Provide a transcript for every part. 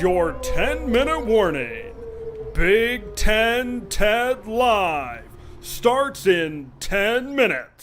your 10-minute warning. Big Ten TED Live starts in 10 minutes.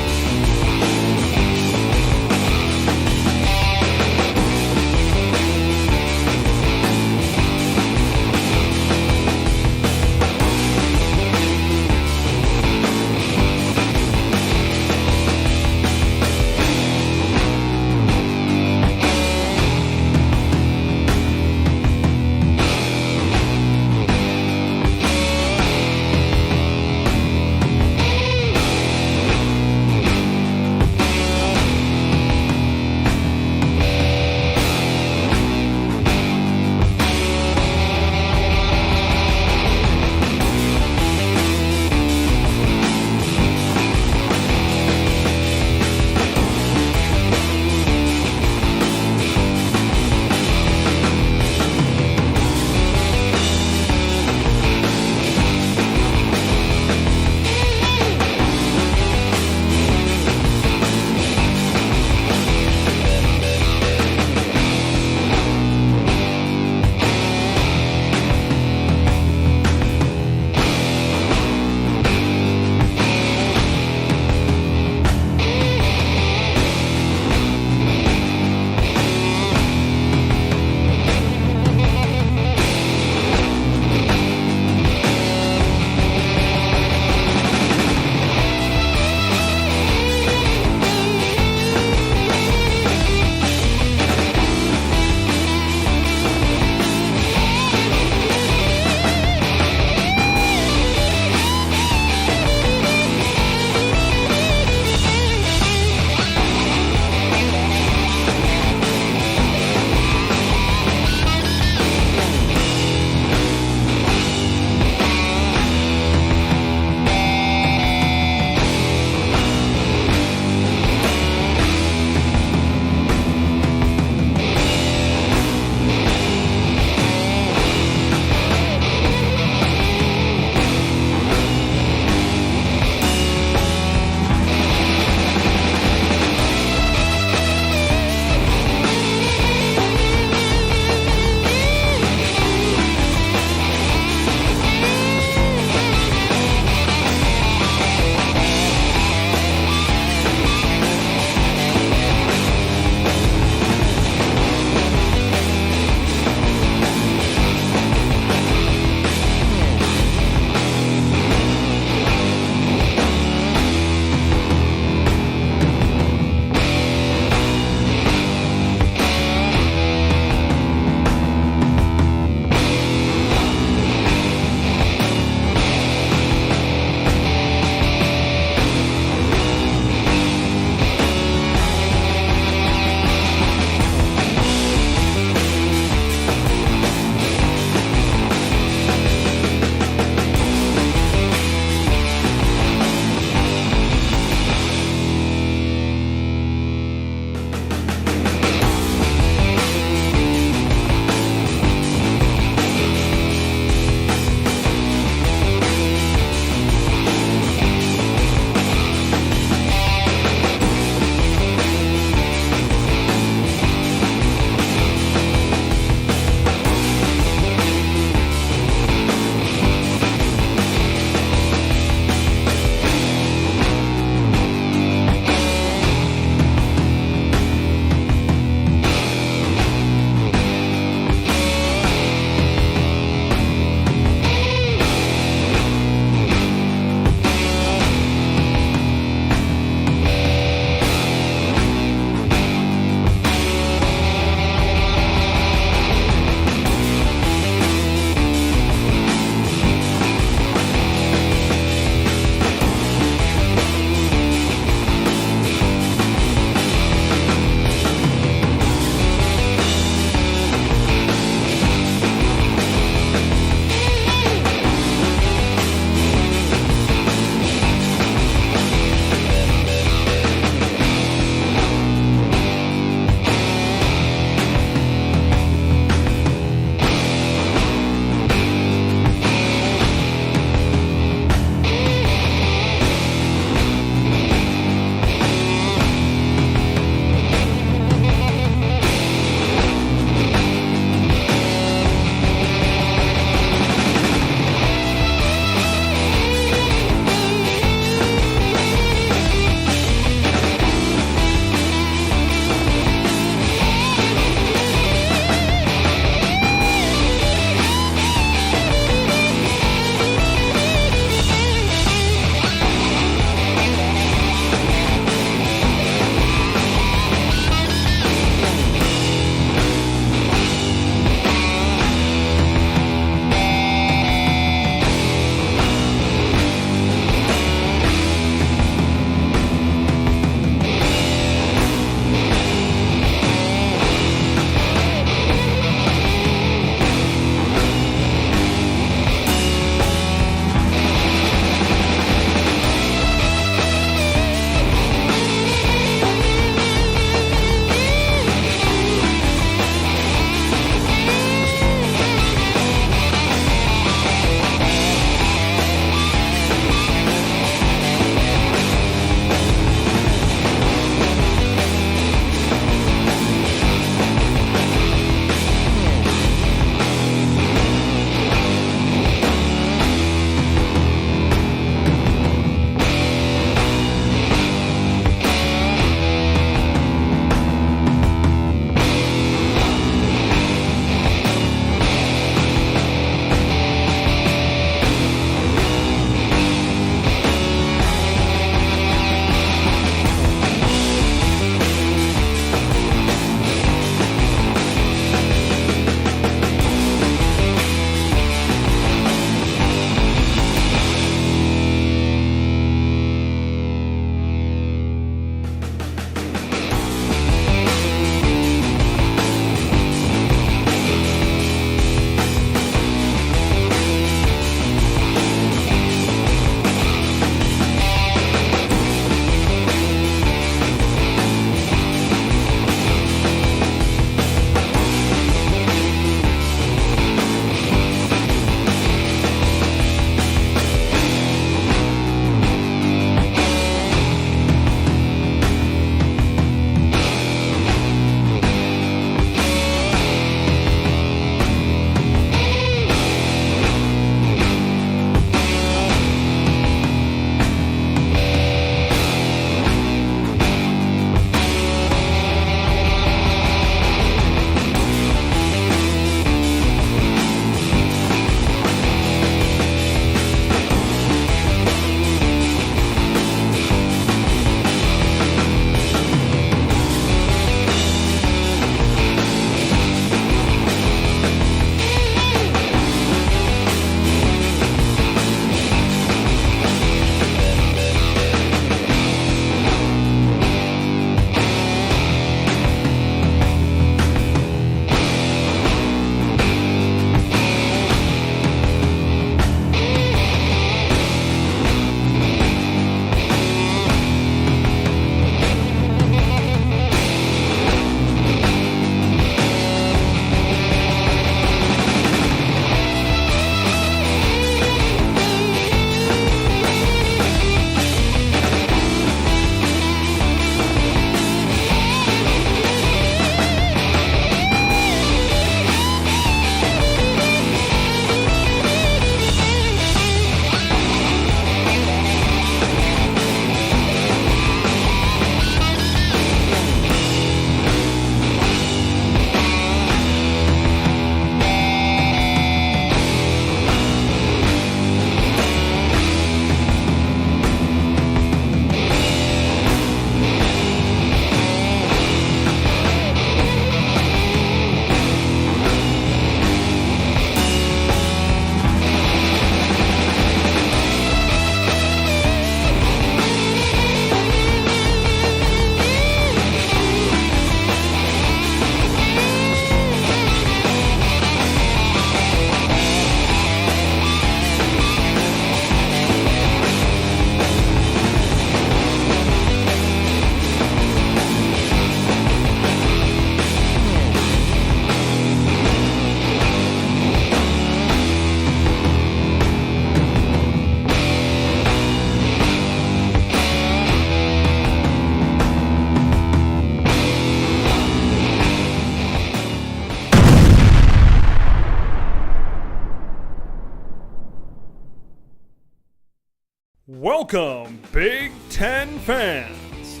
Welcome, Big Ten fans.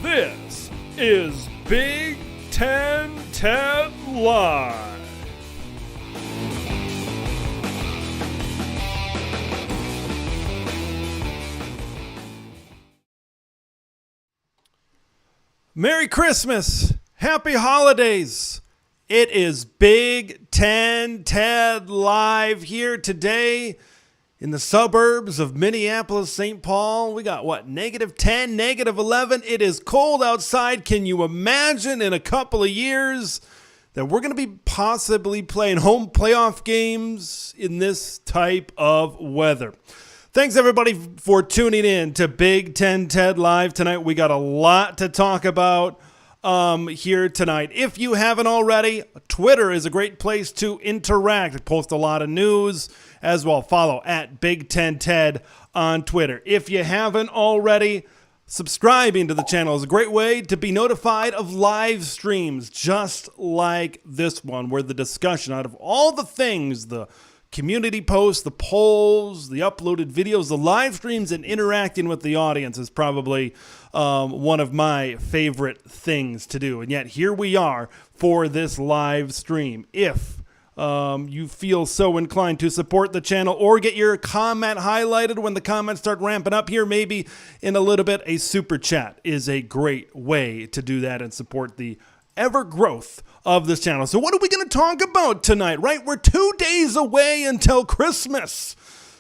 This is Big Ten Ted Live. Merry Christmas! Happy holidays! It is Big Ten Ted Live here today in the suburbs of Minneapolis, St. Paul. We got -10, -11. It is cold outside. Can you imagine in a couple of years that we're going to be possibly playing home playoff games in this type of weather? Thanks, everybody, for tuning in to Big Ten Ted Live tonight. We got a lot to talk about here tonight. If you haven't already, Twitter is a great place to interact. I post a lot of news as well. Follow at Big Ten Ted on Twitter. If you haven't already, subscribing to the channel is a great way to be notified of live streams just like this one, where the discussion out of all the things, the community posts, the polls, the uploaded videos, the live streams, and interacting with the audience is probably one of my favorite things to do. And yet here we are for this live stream. If you feel so inclined to support the channel or get your comment highlighted when the comments start ramping up here, maybe in a little bit, a super chat is a great way to do that and support the ever growth of this channel. So what are we going to talk about tonight, right? We're 2 days away until Christmas.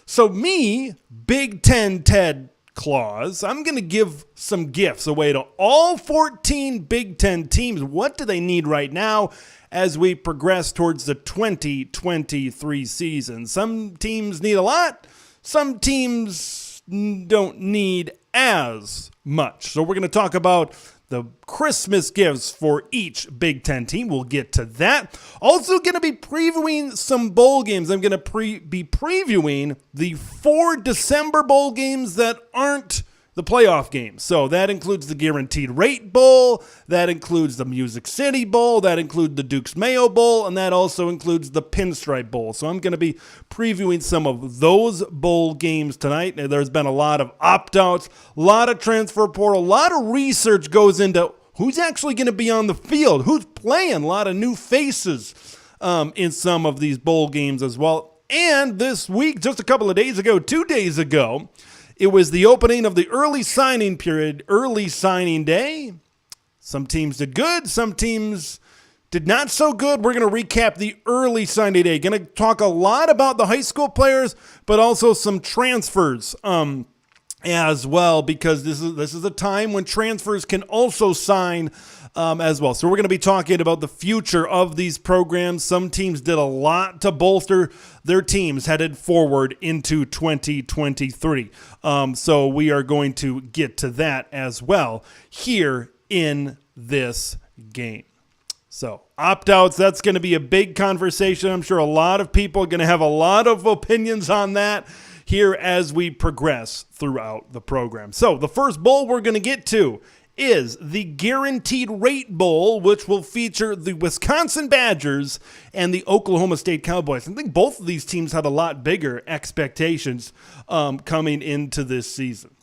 So me, Big Ten Ted Claus, I'm going to give some gifts away to all 14 Big Ten teams. What do they need right now as we progress towards the 2023 season? Some teams need a lot. Some teams don't need as much. So we're going to talk about the Christmas gifts for each Big Ten team. We'll get to that. Also going to be previewing some bowl games. I'm going to be previewing the 4 December bowl games that aren't the playoff games. So that includes the Guaranteed Rate Bowl, that includes the Music City Bowl, that includes the Duke's Mayo Bowl, and that also includes the Pinstripe Bowl. So I'm going to be previewing some of those bowl games tonight. There's been a lot of opt-outs, a lot of transfer portal, a lot of research goes into who's actually going to be on the field, who's playing, a lot of new faces in some of these bowl games as well. And this week, just a couple of days ago, 2 days ago, it was the opening of the early signing period, early signing day. Some teams did good. Some teams did not so good. We're going to recap the early signing day. Going to talk a lot about the high school players, but also some transfers as well, because this is a time when transfers can also sign as well. So we're going to be talking about the future of these programs. Some teams did a lot to bolster their teams headed forward into 2023. So we are going to get to that as well here in this game. So opt-outs, that's going to be a big conversation. I'm sure a lot of people are going to have a lot of opinions on that here as we progress throughout the program. So the first bowl we're going to get to is the Guaranteed Rate Bowl, which will feature the Wisconsin Badgers and the Oklahoma State Cowboys. I think both of these teams had a lot bigger expectations coming into this season.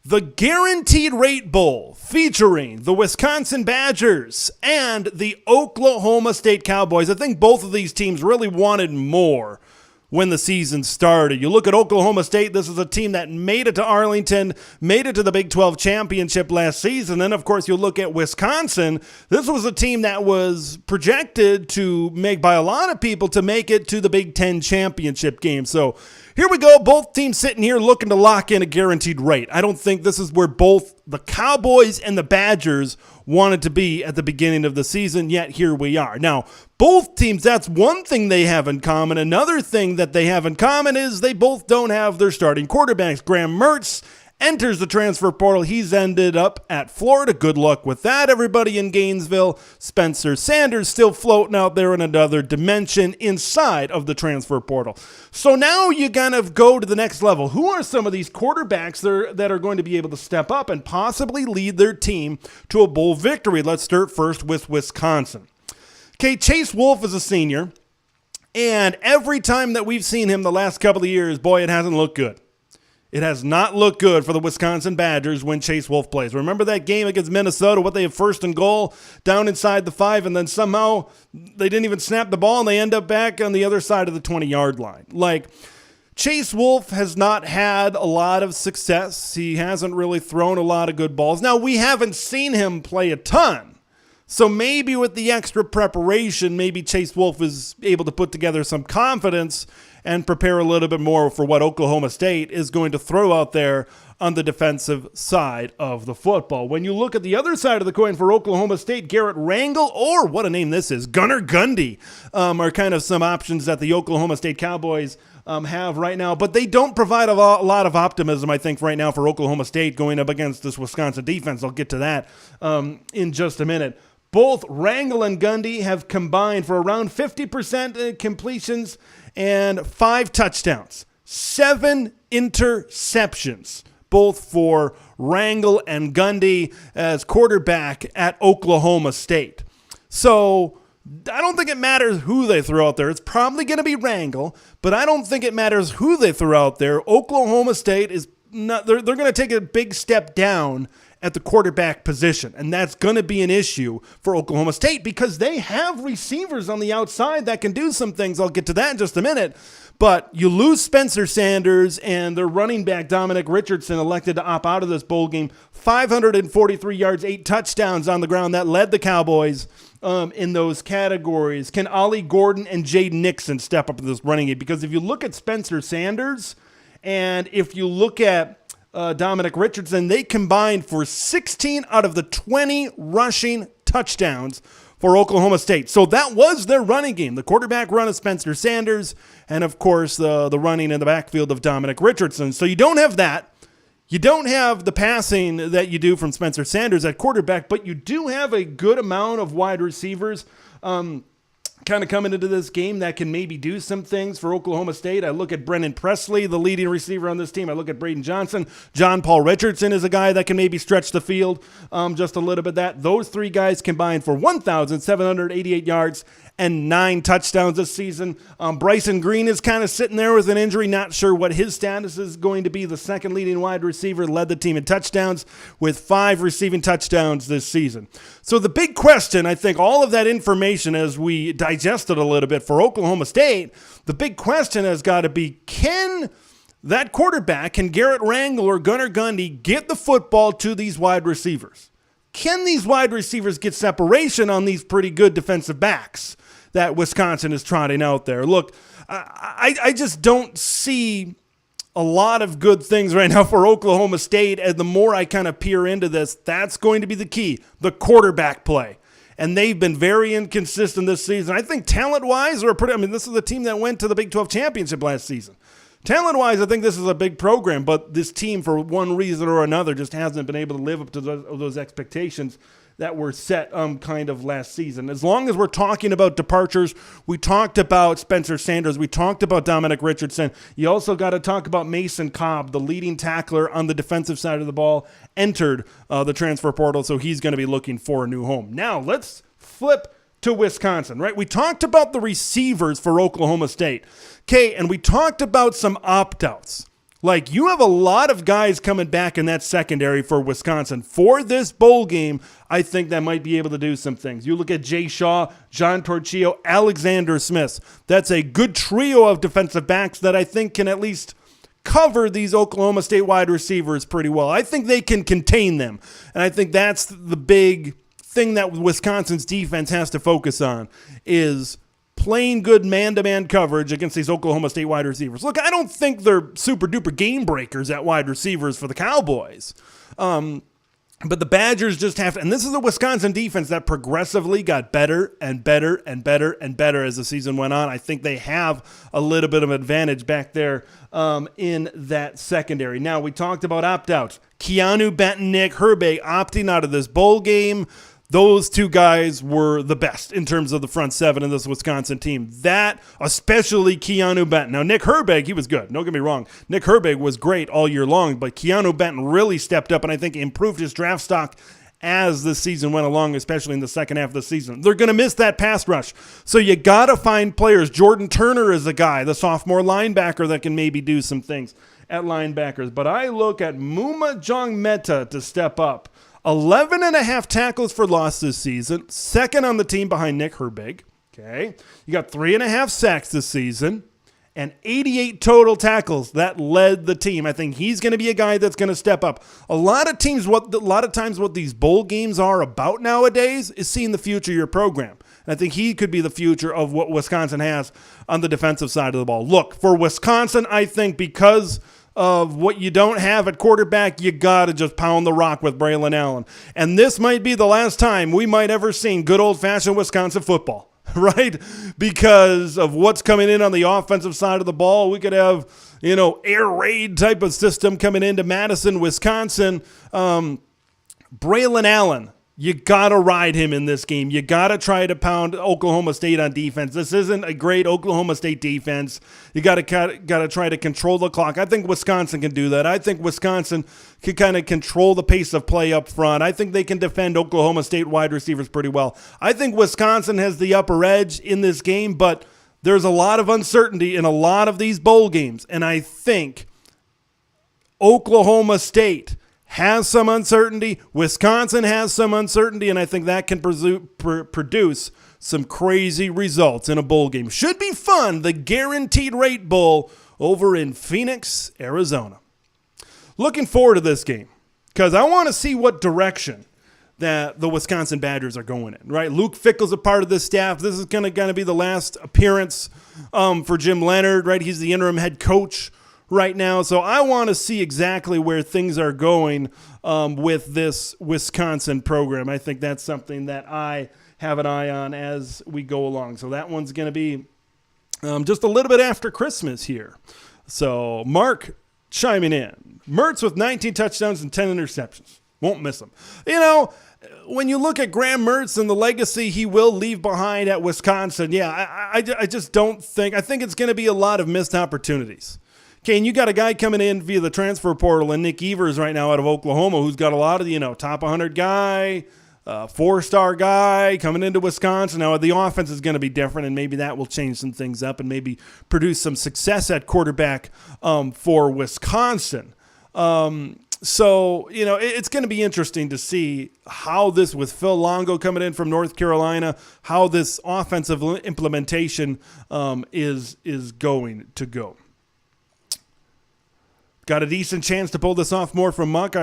The Guaranteed Rate Bowl featuring the Wisconsin Badgers and the Oklahoma State Cowboys. I think both of these teams really wanted more when the season started. You look at Oklahoma State, this is a team that made it to Arlington, made it to the Big 12 championship last season. Then, of course, you look at Wisconsin. This was a team that was projected to make, by a lot of people, to make it to the Big Ten championship game. So here we go. Both teams sitting here looking to lock in a guaranteed rate. I don't think this is where both the Cowboys and the Badgers wanted to be at the beginning of the season, yet here we are. Now, both teams, that's one thing they have in common. Another thing that they have in common is they both don't have their starting quarterbacks. Graham Mertz enters the transfer portal. He's ended up at Florida. Good luck with that, everybody in Gainesville. Spencer Sanders still floating out there in another dimension inside of the transfer portal. So now you kind of go to the next level. Who are some of these quarterbacks that are going to be able to step up and possibly lead their team to a bowl victory? Let's start first with Wisconsin. Okay, Chase Wolf is a senior, and every time that we've seen him the last couple of years, boy, it hasn't looked good. It has not looked good for the Wisconsin Badgers when Chase Wolf plays. Remember that game against Minnesota, what they have first and goal down inside the 5, and then somehow they didn't even snap the ball and they end up back on the other side of the 20-yard line. Like, Chase Wolf has not had a lot of success. He hasn't really thrown a lot of good balls. Now, we haven't seen him play a ton. So maybe with the extra preparation, maybe Chase Wolf is able to put together some confidence and prepare a little bit more for what Oklahoma State is going to throw out there on the defensive side of the football. When you look at the other side of the coin for Oklahoma State, Garrett Rangel, or what a name this is, Gunnar Gundy, are kind of some options that the Oklahoma State Cowboys have right now, but they don't provide a lot of optimism, I think, right now for Oklahoma State going up against this Wisconsin defense. I'll get to that in just a minute. Both Rangel and Gundy have combined for around 50% completions and 5 touchdowns, 7 interceptions, both for Rangel and Gundy as quarterback at Oklahoma State. So I don't think it matters who they throw out there. It's probably going to be Rangel, but I don't think it matters who they throw out there. Oklahoma State is not, they're going to take a big step down at the quarterback position, and that's going to be an issue for Oklahoma State because they have receivers on the outside that can do some things. I'll get to that in just a minute, but you lose Spencer Sanders and their running back Dominic Richardson elected to opt out of this bowl game. 543 yards, 8 touchdowns on the ground. That led the Cowboys in those categories. Can Ollie Gordon and Jaden Nixon step up in this running game? Because if you look at Spencer Sanders and if you look at Dominic Richardson, they combined for 16 out of the 20 rushing touchdowns for Oklahoma State. So that was their running game. The quarterback run of Spencer Sanders and, of course, the running in the backfield of Dominic Richardson. So you don't have that. You don't have the passing that you do from Spencer Sanders at quarterback, but you do have a good amount of wide receivers kind of coming into this game that can maybe do some things for Oklahoma State. I look at Brennan Presley, the leading receiver on this team. I look at Braden Johnson. John Paul Richardson is a guy that can maybe stretch the field just a little bit. Those 3 guys combined for 1,788 yards and 9 touchdowns this season. Bryson Green is kind of sitting there with an injury. Not sure what his status is going to be. The second leading wide receiver led the team in touchdowns with 5 receiving touchdowns this season. So the big question, I think, all of that information as we digest it a little bit for Oklahoma State, the big question has got to be, can that quarterback, can Garrett Rangel or Gunnar Gundy get the football to these wide receivers? Can these wide receivers get separation on these pretty good defensive backs that Wisconsin is trotting out there? Look, I just don't see a lot of good things right now for Oklahoma State, and the more I kind of peer into this, that's going to be the key, the quarterback play. And they've been very inconsistent this season. I think talent-wise, this is a team that went to the Big 12 championship last season. Talent-wise, I think this is a big program, but this team, for one reason or another, just hasn't been able to live up to those expectations that were set kind of last season. As long as we're talking about departures, we talked about Spencer Sanders, we talked about Dominic Richardson. You also got to talk about Mason Cobb, the leading tackler on the defensive side of the ball, entered the transfer portal, so he's going to be looking for a new home. Now, let's flip to Wisconsin, right? We talked about the receivers for Oklahoma State. Okay, and we talked about some opt-outs. Like, you have a lot of guys coming back in that secondary for Wisconsin. For this bowl game, I think that might be able to do some things. You look at Jay Shaw, John Torchio, Alexander Smith. That's a good trio of defensive backs that I think can at least cover these Oklahoma State wide receivers pretty well. I think they can contain them, and I think that's the big thing that Wisconsin's defense has to focus on is playing good man-to-man coverage against these Oklahoma State wide receivers. Look, I don't think they're super-duper game breakers at wide receivers for the Cowboys. But the Badgers just have to, and this is a Wisconsin defense that progressively got better and better and better and better as the season went on. I think they have a little bit of advantage back there in that secondary. Now, we talked about opt-outs. Keanu Benton, Nick Herbig opting out of this bowl game. Those 2 guys were the best in terms of the front 7 in this Wisconsin team. That, especially Keanu Benton. Now, Nick Herbig, he was good. Don't get me wrong. Nick Herbig was great all year long, but Keanu Benton really stepped up and I think improved his draft stock as the season went along, especially in the second half of the season. They're going to miss that pass rush. So you got to find players. Jordan Turner is a guy, the sophomore linebacker that can maybe do some things. at linebackers. But I look at Muma Jongmeta to step up. 11 and a half tackles for loss this season, second on the team behind Nick Herbig. Okay, you got 3.5 sacks this season, and 88 total tackles that led the team. I think he's going to be a guy that's going to step up. A lot of times, what these bowl games are about nowadays is seeing the future of your program. And I think he could be the future of what Wisconsin has on the defensive side of the ball. Look, for Wisconsin, I think because of what you don't have at quarterback, you got to just pound the rock with Braylon Allen. And this might be the last time we might ever see good old-fashioned Wisconsin football, right? Because of what's coming in on the offensive side of the ball. We could have, air raid type of system coming into Madison, Wisconsin. Braylon Allen, you got to ride him in this game. You got to try to pound Oklahoma State on defense. This isn't a great Oklahoma State defense. You got to try to control the clock. I think Wisconsin can do that. I think Wisconsin can kind of control the pace of play up front. I think they can defend Oklahoma State wide receivers pretty well. I think Wisconsin has the upper edge in this game, but there's a lot of uncertainty in a lot of these bowl games, and I think Oklahoma State has some uncertainty. Wisconsin has some uncertainty, and I think that can produce some crazy results in a bowl game. Should be fun, the Guaranteed Rate Bowl over in Phoenix, Arizona. Looking forward to this game because I want to see what direction that the Wisconsin Badgers are going in, right? Luke Fickell's a part of this staff. This is going to be the last appearance for Jim Leonhard, right? He's the interim head coach right now. So I want to see exactly where things are going with this Wisconsin program. I think that's something that I have an eye on as we go along. So that one's going to be just a little bit after Christmas here. So Mark chiming in. Mertz with 19 touchdowns and 10 interceptions. Won't miss him. When you look at Graham Mertz and the legacy he will leave behind at Wisconsin, I just don't think – I think it's going to be a lot of missed opportunities. Okay, and you got a guy coming in via the transfer portal and Nick Evers right now out of Oklahoma who's got a lot of, top 100 guy, 4-star guy coming into Wisconsin. Now, the offense is going to be different, and maybe that will change some things up and maybe produce some success at quarterback for Wisconsin. So, it's going to be interesting to see how this, with Phil Longo coming in from North Carolina, how this offensive implementation is going to go. Got a decent chance to pull this off. More from Mark.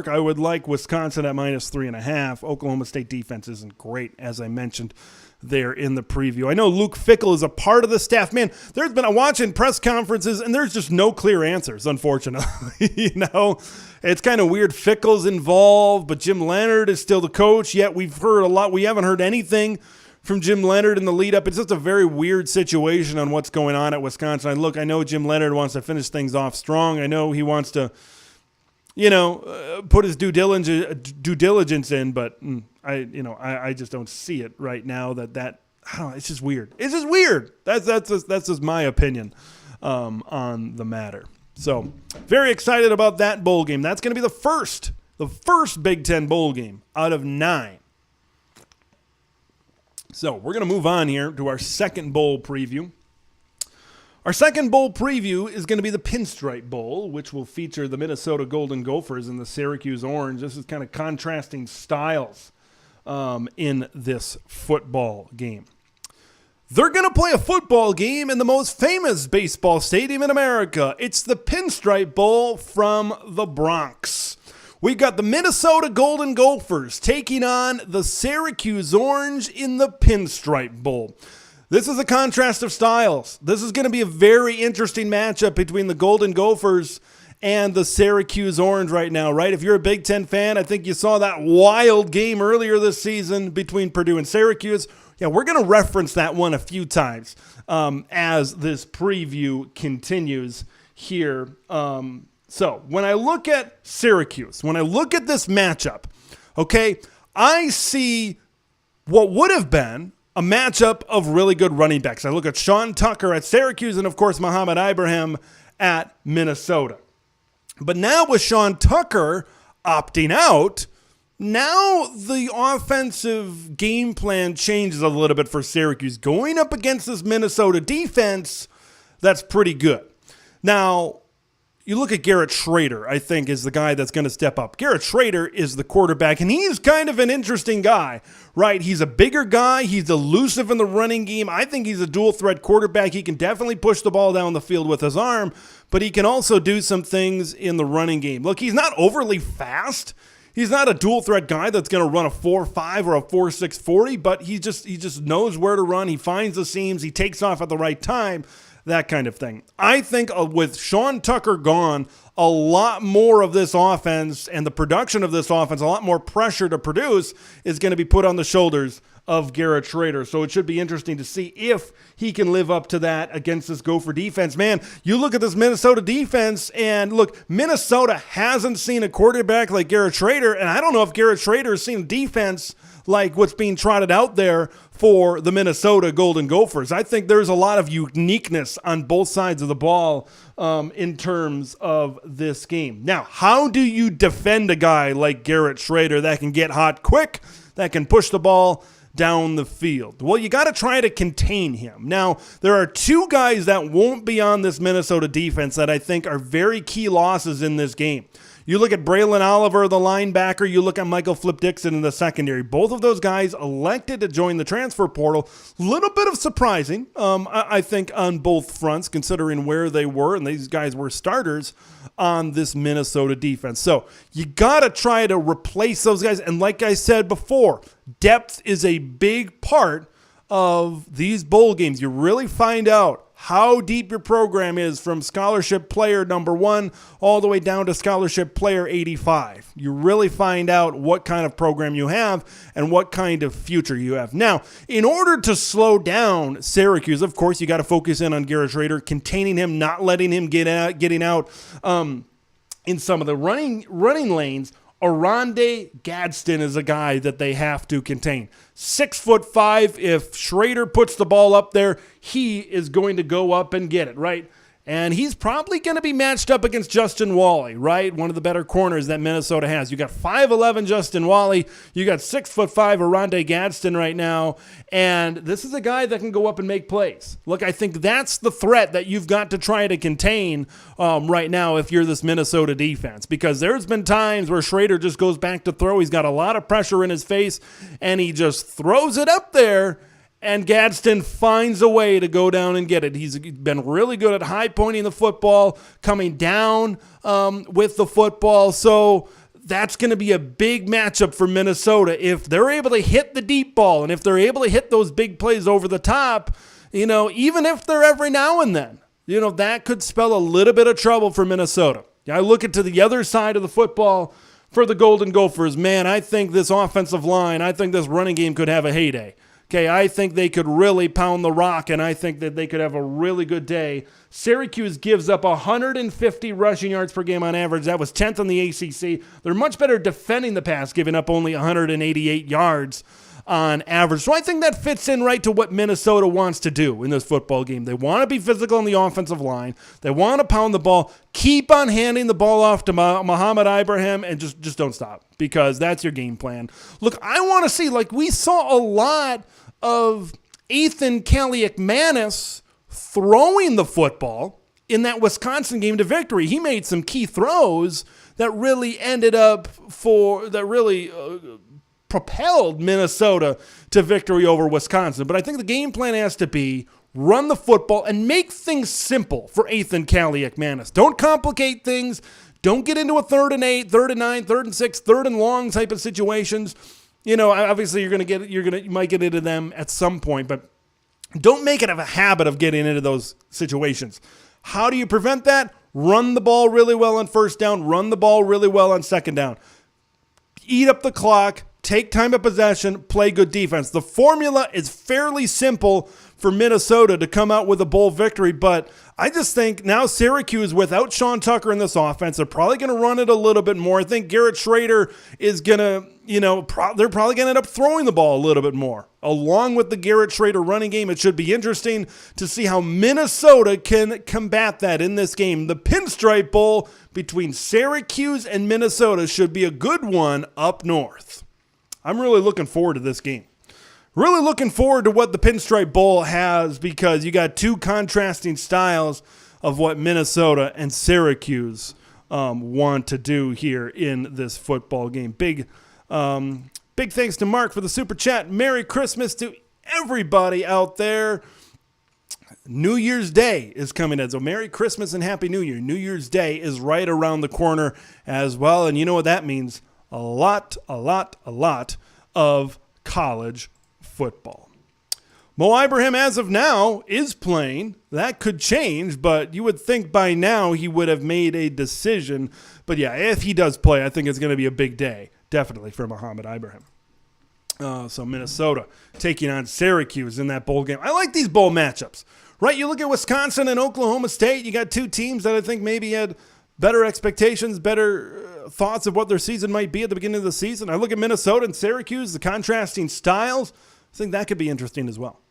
I would like Wisconsin at -3.5. Oklahoma State defense isn't great, as I mentioned there in the preview. I know Luke Fickell is a part of the staff. Man, I'm watching press conferences, and there's just no clear answers, unfortunately. It's kind of weird. Fickell's involved, but Jim Leonhard is still the coach, yet we've heard a lot. We haven't heard anything from Jim Leonhard in the lead up. It's just a very weird situation on what's going on at Wisconsin. I know Jim Leonhard wants to finish things off strong. I know he wants to, put his due diligence in, but I just don't see it right now. I don't know. It's just weird. It's just weird. That's just my opinion on the matter. So very excited about that bowl game. That's going to be the first Big Ten bowl game out of 9. So we're going to move on here to our second bowl preview. Our second bowl preview is going to be the Pinstripe Bowl, which will feature the Minnesota Golden Gophers and the Syracuse Orange. This is kind of contrasting styles in this football game. They're going to play a football game in the most famous baseball stadium in America. It's the Pinstripe Bowl from the Bronx. We've got the Minnesota Golden Gophers taking on the Syracuse Orange in the Pinstripe Bowl. This is a contrast of styles. This is going to be a very interesting matchup between the Golden Gophers and the Syracuse Orange right now, right? If you're a Big Ten fan, I think you saw that wild game earlier this season between Purdue and Syracuse. Yeah, we're going to reference that one a few times as this preview continues here. So when I look at Syracuse, when I look at this matchup, okay, I see what would have been a matchup of really good running backs. I look at Sean Tucker at Syracuse and, of course, Muhammad Ibrahim at Minnesota. But now with Sean Tucker opting out, now the offensive game plan changes a little bit for Syracuse. Going up against this Minnesota defense, that's pretty good. Now, you look at Garrett Schrader, I think, is the guy that's going to step up. Garrett Schrader is the quarterback, and he's kind of an interesting guy, right? He's a bigger guy. He's elusive in the running game. I think he's a dual-threat quarterback. He can definitely push the ball down the field with his arm, but he can also do some things in the running game. Look, he's not overly fast. He's not a dual-threat guy that's going to run a 4.5 or a 4.6 40, but he just knows where to run. He finds the seams. He takes off at the right time. That kind of thing. I think with Sean Tucker gone, a lot more of this offense and the production of this offense, a lot more pressure to produce is going to be put on the shoulders of Garrett Schrader. So it should be interesting to see if he can live up to that against this Gopher defense. Man, you look at this Minnesota defense, and look, Minnesota hasn't seen a quarterback like Garrett Schrader, and I don't know if Garrett Schrader has seen a defense like what's being trotted out there for the Minnesota Golden Gophers. I think there's a lot of uniqueness on both sides of the ball in terms of this game. Now, how do you defend a guy like Garrett Schrader that can get hot quick, that can push the ball down the field? Well, you got to try to contain him. Now, there are two guys that won't be on this Minnesota defense that I think are very key losses in this game. You look at Braylon Oliver, the linebacker. You look at Michael Flip Dixon in the secondary. Both of those guys elected to join the transfer portal. Little bit of surprising, I think, on both fronts, considering where they were, and these guys were starters on this Minnesota defense. So you got to try to replace those guys. And like I said before, depth is a big part of these bowl games. You really find out how deep your program is from scholarship player number 1 all the way down to scholarship player 85. You really find out what kind of program you have and what kind of future you have. Now, in order to slow down Syracuse, of course, you got to focus in on Garrett Schrader, containing him, not letting him getting out in some of the running lanes. Oronde Gadsden is a guy that they have to contain. 6'5". If Schrader puts the ball up there, he is going to go up and get it, right? And he's probably going to be matched up against Justin Wally, right? One of the better corners that Minnesota has. You got 5'11" Justin Wally. You got 6'5" Oronde Gadsden right now. And this is a guy that can go up and make plays. Look, I think that's the threat that you've got to try to contain right now if you're this Minnesota defense. Because there's been times where Schrader just goes back to throw. He's got a lot of pressure in his face, and he just throws it up there. And Gadsden finds a way to go down and get it. He's been really good at high pointing the football, coming down with the football. So that's going to be a big matchup for Minnesota. If they're able to hit the deep ball and if they're able to hit those big plays over the top, even if they're every now and then, that could spell a little bit of trouble for Minnesota. I look at to the other side of the football for the Golden Gophers. Man, I think this offensive line, I think this running game could have a heyday. Okay, I think they could really pound the rock, and I think that they could have a really good day. Syracuse gives up 150 rushing yards per game on average. That was 10th in the ACC. They're much better defending the pass, giving up only 188 yards on average. So I think that fits in right to what Minnesota wants to do in this football game. They want to be physical on the offensive line. They want to pound the ball. Keep on handing the ball off to Muhammad Ibrahim and just don't stop, because that's your game plan. Look, I want to see, we saw a lot of Ethan Kaliakmanis throwing the football in that Wisconsin game to victory. He made some key throws that really propelled Minnesota to victory over Wisconsin. But I think the game plan has to be run the football and make things simple for Ethan Kaliakmanis. Don't complicate things. Don't get into a 3rd and 8, 3rd and 9, 3rd and 6, 3rd and long type of situations. Obviously you might get into them at some point, but don't make it a habit of getting into those situations. How do you prevent that? Run the ball really well on first down. Run the ball really well on second down. Eat up the clock. Take time of possession. Play good defense. The formula is fairly simple for Minnesota to come out with a bowl victory, but I just think now Syracuse, without Sean Tucker in this offense, they're probably going to run it a little bit more. I think Garrett Schrader is going to, they're probably going to end up throwing the ball a little bit more. Along with the Garrett Schrader running game, it should be interesting to see how Minnesota can combat that in this game. The Pinstripe Bowl between Syracuse and Minnesota should be a good one up north. I'm really looking forward to this game. Really looking forward to what the Pinstripe Bowl has, because you got two contrasting styles of what Minnesota and Syracuse want to do here in this football game. Big thanks to Mark for the super chat. Merry Christmas to everybody out there. New Year's Day is coming in, so Merry Christmas and Happy New Year. New Year's Day is right around the corner as well, and you know what that means? A lot of college football. Mo Ibrahim, as of now, is playing. That could change, but you would think by now he would have made a decision. But yeah, if he does play, I think it's going to be a big day, definitely, for Mohamed Ibrahim. So Minnesota taking on Syracuse in that bowl game. I like these bowl matchups, right? You look at Wisconsin and Oklahoma State. You got two teams that I think maybe had better expectations, better thoughts of what their season might be at the beginning of the season. I look at Minnesota and Syracuse, the contrasting styles. I think that could be interesting as well.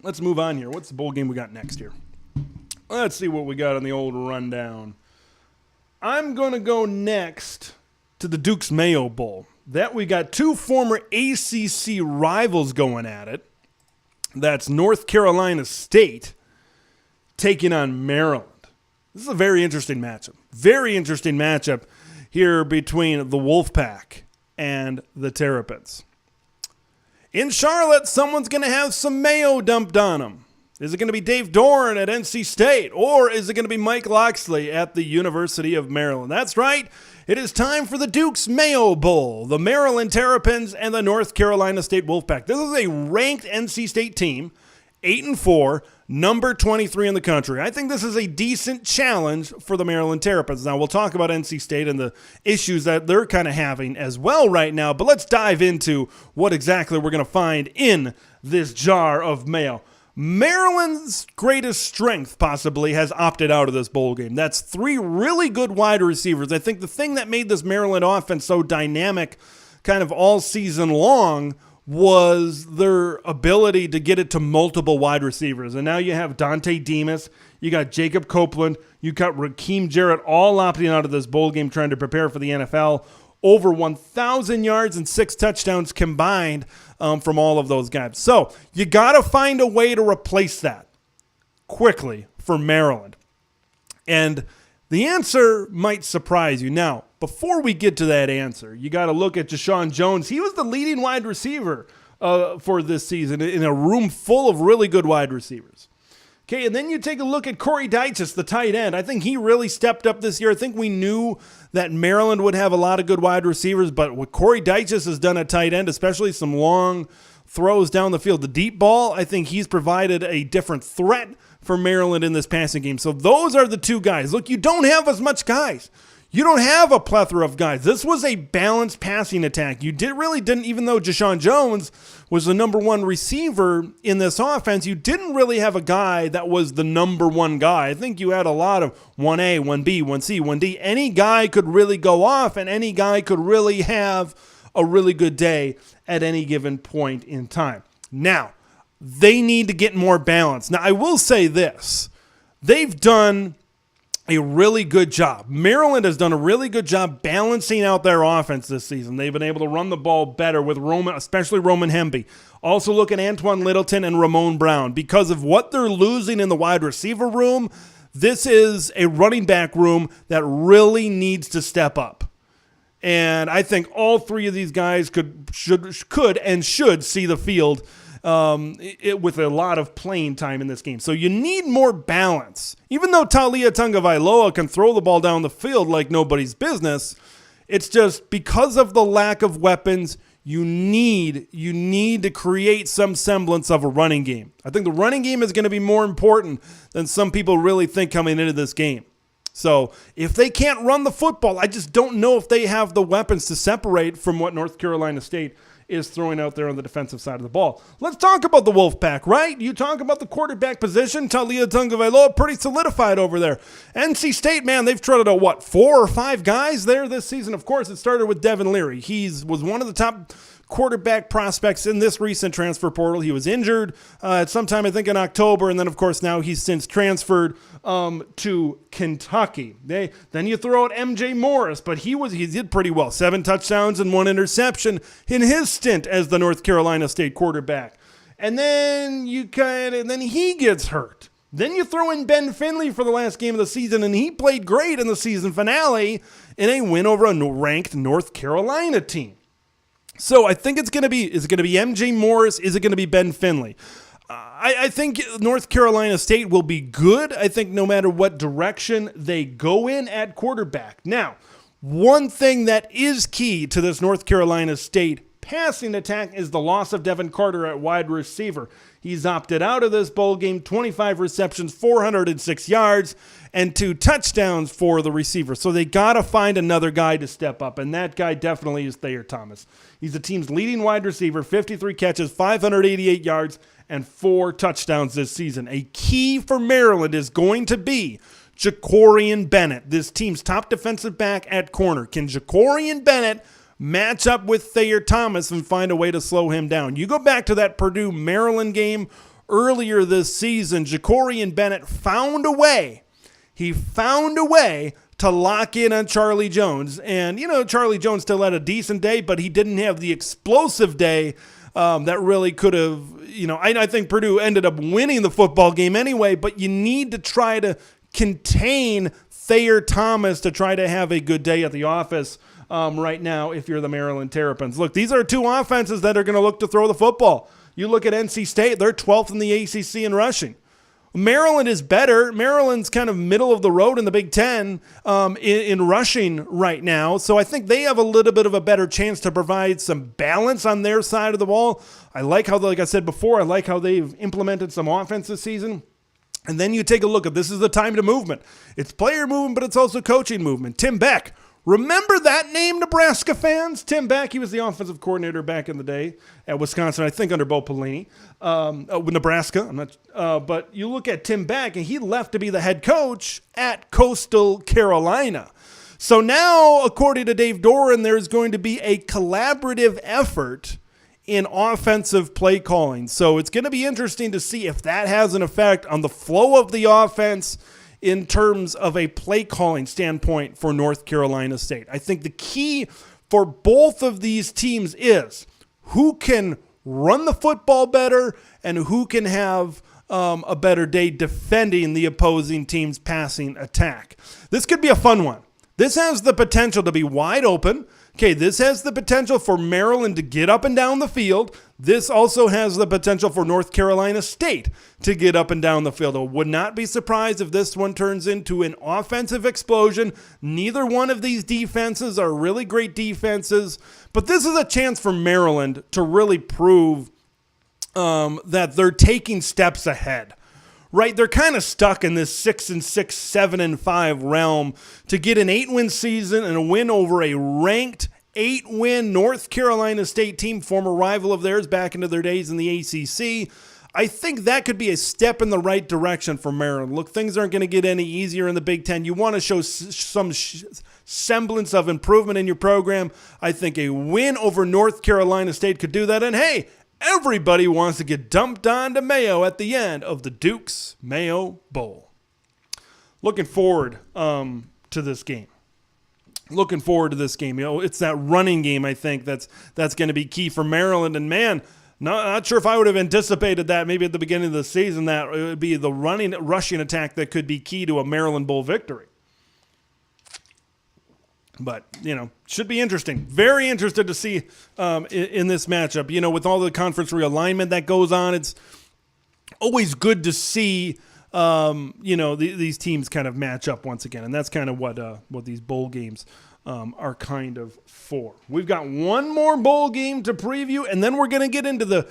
Let's move on here. What's the bowl game we got next here? Let's see what we got on the old rundown. I'm going to go next to the Duke's Mayo Bowl. That we got two former ACC rivals going at it. That's North Carolina State taking on Maryland. This is a very interesting matchup. Very interesting matchup here between the Wolfpack and the Terrapins. In Charlotte, someone's going to have some mayo dumped on them. Is it going to be Dave Doran at NC State, or is it going to be Mike Loxley at the University of Maryland? That's right. It is time for the Duke's Mayo Bowl, the Maryland Terrapins and the North Carolina State Wolfpack. This is a ranked NC State team, 8-4, number 23 in the country. I think this is a decent challenge for the Maryland Terrapins. Now, we'll talk about NC State and the issues that they're kind of having as well right now, but let's dive into what exactly we're going to find in this jar of mayo. Maryland's greatest strength possibly has opted out of this bowl game. That's three really good wide receivers. I think the thing that made this Maryland offense so dynamic kind of all season long was their ability to get it to multiple wide receivers. And now you have Dante Demas, you got Jacob Copeland, you got Rakeem Jarrett all opting out of this bowl game trying to prepare for the NFL. Over 1,000 yards and 6 touchdowns combined from all of those guys. So you got to find a way to replace that quickly for Maryland. And the answer might surprise you. Now, before we get to that answer, you got to look at Deshaun Jones. He was the leading wide receiver for this season in a room full of really good wide receivers. Okay, and then you take a look at Corey Dyches, the tight end. I think he really stepped up this year. I think we knew that Maryland would have a lot of good wide receivers, but what Corey Dyches has done at tight end, especially some long throws down the field, the deep ball, I think he's provided a different threat for Maryland in this passing game. So those are the two guys. Look, you don't have as much guys. You don't have a plethora of guys. This was a balanced passing attack. You really didn't, even though Deshaun Jones was the number one receiver in this offense, you didn't really have a guy that was the number one guy. I think you had a lot of 1A, 1B, 1C, 1D. Any guy could really go off, and any guy could really have a really good day at any given point in time. Now, they need to get more balance. Now, I will say this. They've done a really good job. Maryland has done a really good job balancing out their offense this season. They've been able to run the ball better with Roman, especially Roman Hemby. Also look at Antoine Littleton and Ramon Brown. Because of what they're losing in the wide receiver room, this is a running back room that really needs to step up. And I think all three of these guys could and should see the field with a lot of playing time in this game. So you need more balance. Even though Talia Tagovailoa can throw the ball down the field like nobody's business, it's just because of the lack of weapons, you need to create some semblance of a running game. I think the running game is going to be more important than some people really think coming into this game. So if they can't run the football, I just don't know if they have the weapons to separate from what North Carolina State is throwing out there on the defensive side of the ball. Let's talk about the Wolfpack, right? You talk about the quarterback position. Talia Tagovailoa pretty solidified over there. NC State, man, they've trotted out, 4 or 5 guys there this season? Of course, it started with Devin Leary. He was one of the top quarterback prospects in this recent transfer portal. He was injured at some time, I think, in October, and then, of course, now he's since transferred to Kentucky. Then you throw out M.J. Morris, but he did pretty well. 7 touchdowns and 1 interception in his stint as the North Carolina State quarterback. And then he gets hurt. Then you throw in Ben Finley for the last game of the season, and he played great in the season finale in a win over a ranked North Carolina team. So I think is it going to be MJ Morris? Is it going to be Ben Finley? I think North Carolina State will be good. I think no matter what direction they go in at quarterback. Now, one thing that is key to this North Carolina State passing attack is the loss of Devin Carter at wide receiver. He's opted out of this bowl game, 25 receptions, 406 yards, and 2 touchdowns for the receiver. So they got to find another guy to step up, and that guy definitely is Thayer Thomas. He's the team's leading wide receiver, 53 catches, 588 yards, and 4 touchdowns this season. A key for Maryland is going to be Jacorian Bennett, this team's top defensive back at corner. Can Jacorian Bennett match up with Thayer Thomas and find a way to slow him down? You go back to that Purdue-Maryland game earlier this season, Jacorian Bennett found a way. He found a way to lock in on Charlie Jones. And, Charlie Jones still had a decent day, but he didn't have the explosive day that really could have, I think Purdue ended up winning the football game anyway, but you need to try to contain Thayer Thomas to try to have a good day at the office right now if you're the Maryland Terrapins. Look, these are 2 offenses that are going to look to throw the football. You look at NC State, they're 12th in the ACC in rushing. Maryland is better. Maryland's kind of middle of the road in the Big Ten in rushing right now. So I think they have a little bit of a better chance to provide some balance on their side of the ball. I like how, like I said before, I like how they've implemented some offense this season. And then you take a look at this is the time to movement. It's player movement, but it's also coaching movement. Tim Beck. Remember that name, Nebraska fans? Tim Beck, he was the offensive coordinator back in the day at Wisconsin, I think under Bo Pelini. Nebraska, but you look at Tim Beck, and he left to be the head coach at Coastal Carolina. So now, according to Dave Doran, there's going to be a collaborative effort in offensive play calling. So it's going to be interesting to see if that has an effect on the flow of the offense in terms of a play calling standpoint for North Carolina State. I think the key for both of these teams is who can run the football better and who can have a better day defending the opposing team's passing attack. This could be a fun one. This has the potential to be wide open. Okay, this has the potential for Maryland to get up and down the field. This also has the potential for North Carolina State to get up and down the field. I would not be surprised if this one turns into an offensive explosion. Neither one of these defenses are really great defenses, but this is a chance for Maryland to really prove that they're taking steps ahead. Right, they're kind of stuck in this 6-6, 7-5 realm. To get an 8-win season and a win over a ranked 8-win North Carolina State team, former rival of theirs back into their days in the ACC, I think that could be a step in the right direction for Maryland. Look, things aren't going to get any easier in the Big Ten. You want to show some semblance of improvement in your program. I think a win over North Carolina State could do that. And hey, everybody wants to get dumped onto Mayo at the end of the Duke's Mayo Bowl. Looking forward to this game. It's that running game, I think, that's going to be key for Maryland. And, man, not sure if I would have anticipated that maybe at the beginning of the season that it would be the rushing attack that could be key to a Maryland Bowl victory. But, should be interesting. Very interested to see in this matchup. With all the conference realignment that goes on, it's always good to see, these teams kind of match up once again. And that's kind of what these bowl games are kind of for. We've got one more bowl game to preview, and then we're going to get into the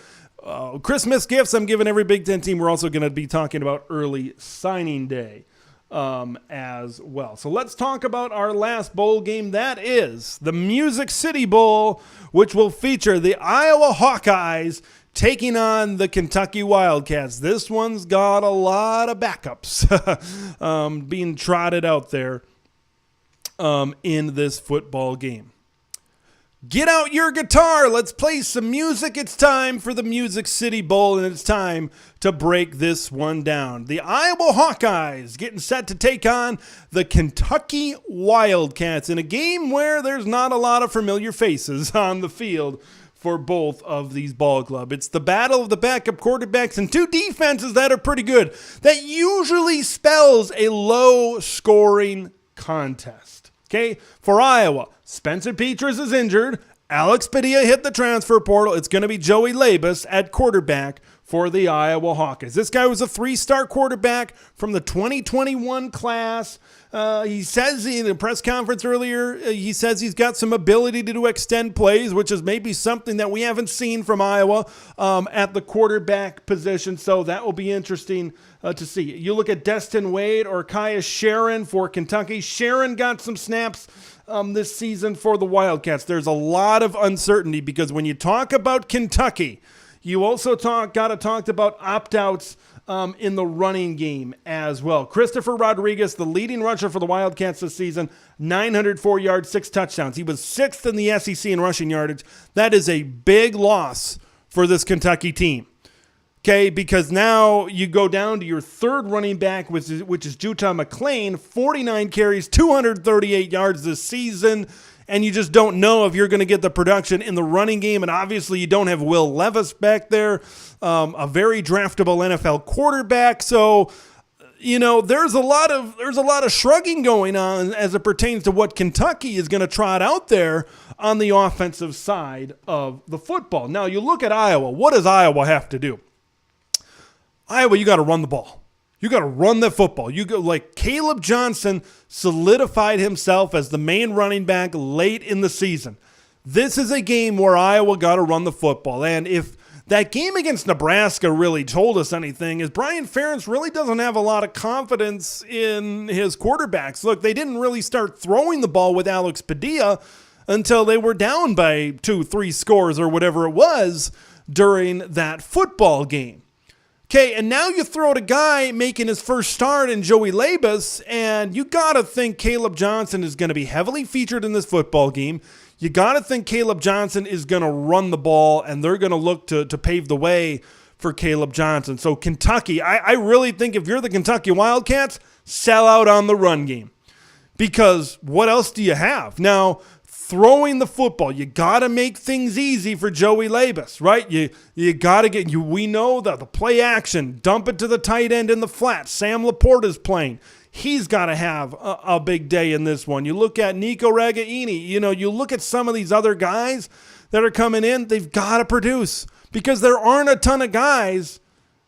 Christmas gifts I'm giving every Big Ten team. We're also going to be talking about early signing day as well. So let's talk about our last bowl game. That is the Music City Bowl, which will feature the Iowa Hawkeyes taking on the Kentucky Wildcats. This one's got a lot of backups being trotted out there in this football game. Get out your guitar. Let's play some music. It's time for the Music City Bowl, and it's time to break this one down. The Iowa Hawkeyes getting set to take on the Kentucky Wildcats in a game where there's not a lot of familiar faces on the field for both of these ball clubs. It's the battle of the backup quarterbacks and two defenses that are pretty good. That usually spells a low-scoring contest. Okay, for Iowa, Spencer Petras is injured. Alex Padilla hit the transfer portal. It's going to be Joey Labus at quarterback for the Iowa Hawkeyes. This guy was a 3-star quarterback from the 2021 class. He says in a press conference earlier, he says he's got some ability to extend plays, which is maybe something that we haven't seen from Iowa at the quarterback position. So that will be interesting to see. You look at Destin Wade or Kaya Sharon for Kentucky. Sharon got some snaps this season for the Wildcats. There's a lot of uncertainty because when you talk about Kentucky, you also got to talk about opt-outs in the running game as well. Christopher Rodriguez, the leading rusher for the Wildcats this season, 904 yards, 6 touchdowns. He was 6th in the SEC in rushing yardage. That is a big loss for this Kentucky team. Okay, because now you go down to your third running back, which is Juta McClain, 49 carries, 238 yards this season. And you just don't know if you're going to get the production in the running game. And obviously you don't have Will Levis back there, a very draftable NFL quarterback. So, there's a lot of shrugging going on as it pertains to what Kentucky is going to trot out there on the offensive side of the football. Now you look at Iowa. What does Iowa have to do? Iowa, you got to run the ball. You got to run the football. Caleb Johnson solidified himself as the main running back late in the season. This is a game where Iowa got to run the football. And if that game against Nebraska really told us anything, is Brian Ferentz really doesn't have a lot of confidence in his quarterbacks. Look, they didn't really start throwing the ball with Alex Padilla until they were down by 2-3 scores or whatever it was during that football game. Okay, and now you throw out a guy making his first start in Joey Labus, and you got to think Caleb Johnson is going to be heavily featured in this football game. You got to think Caleb Johnson is going to run the ball, and they're going to look to pave the way for Caleb Johnson. So Kentucky, I really think if you're the Kentucky Wildcats, sell out on the run game. Because what else do you have? Now, throwing the football, you got to make things easy for Joey Labus, right? You got to get, we know that the play action, dump it to the tight end in the flat. Sam Laporta's playing. He's got to have a big day in this one. You look at Nico Ragaini, you look at some of these other guys that are coming in, they've got to produce because there aren't a ton of guys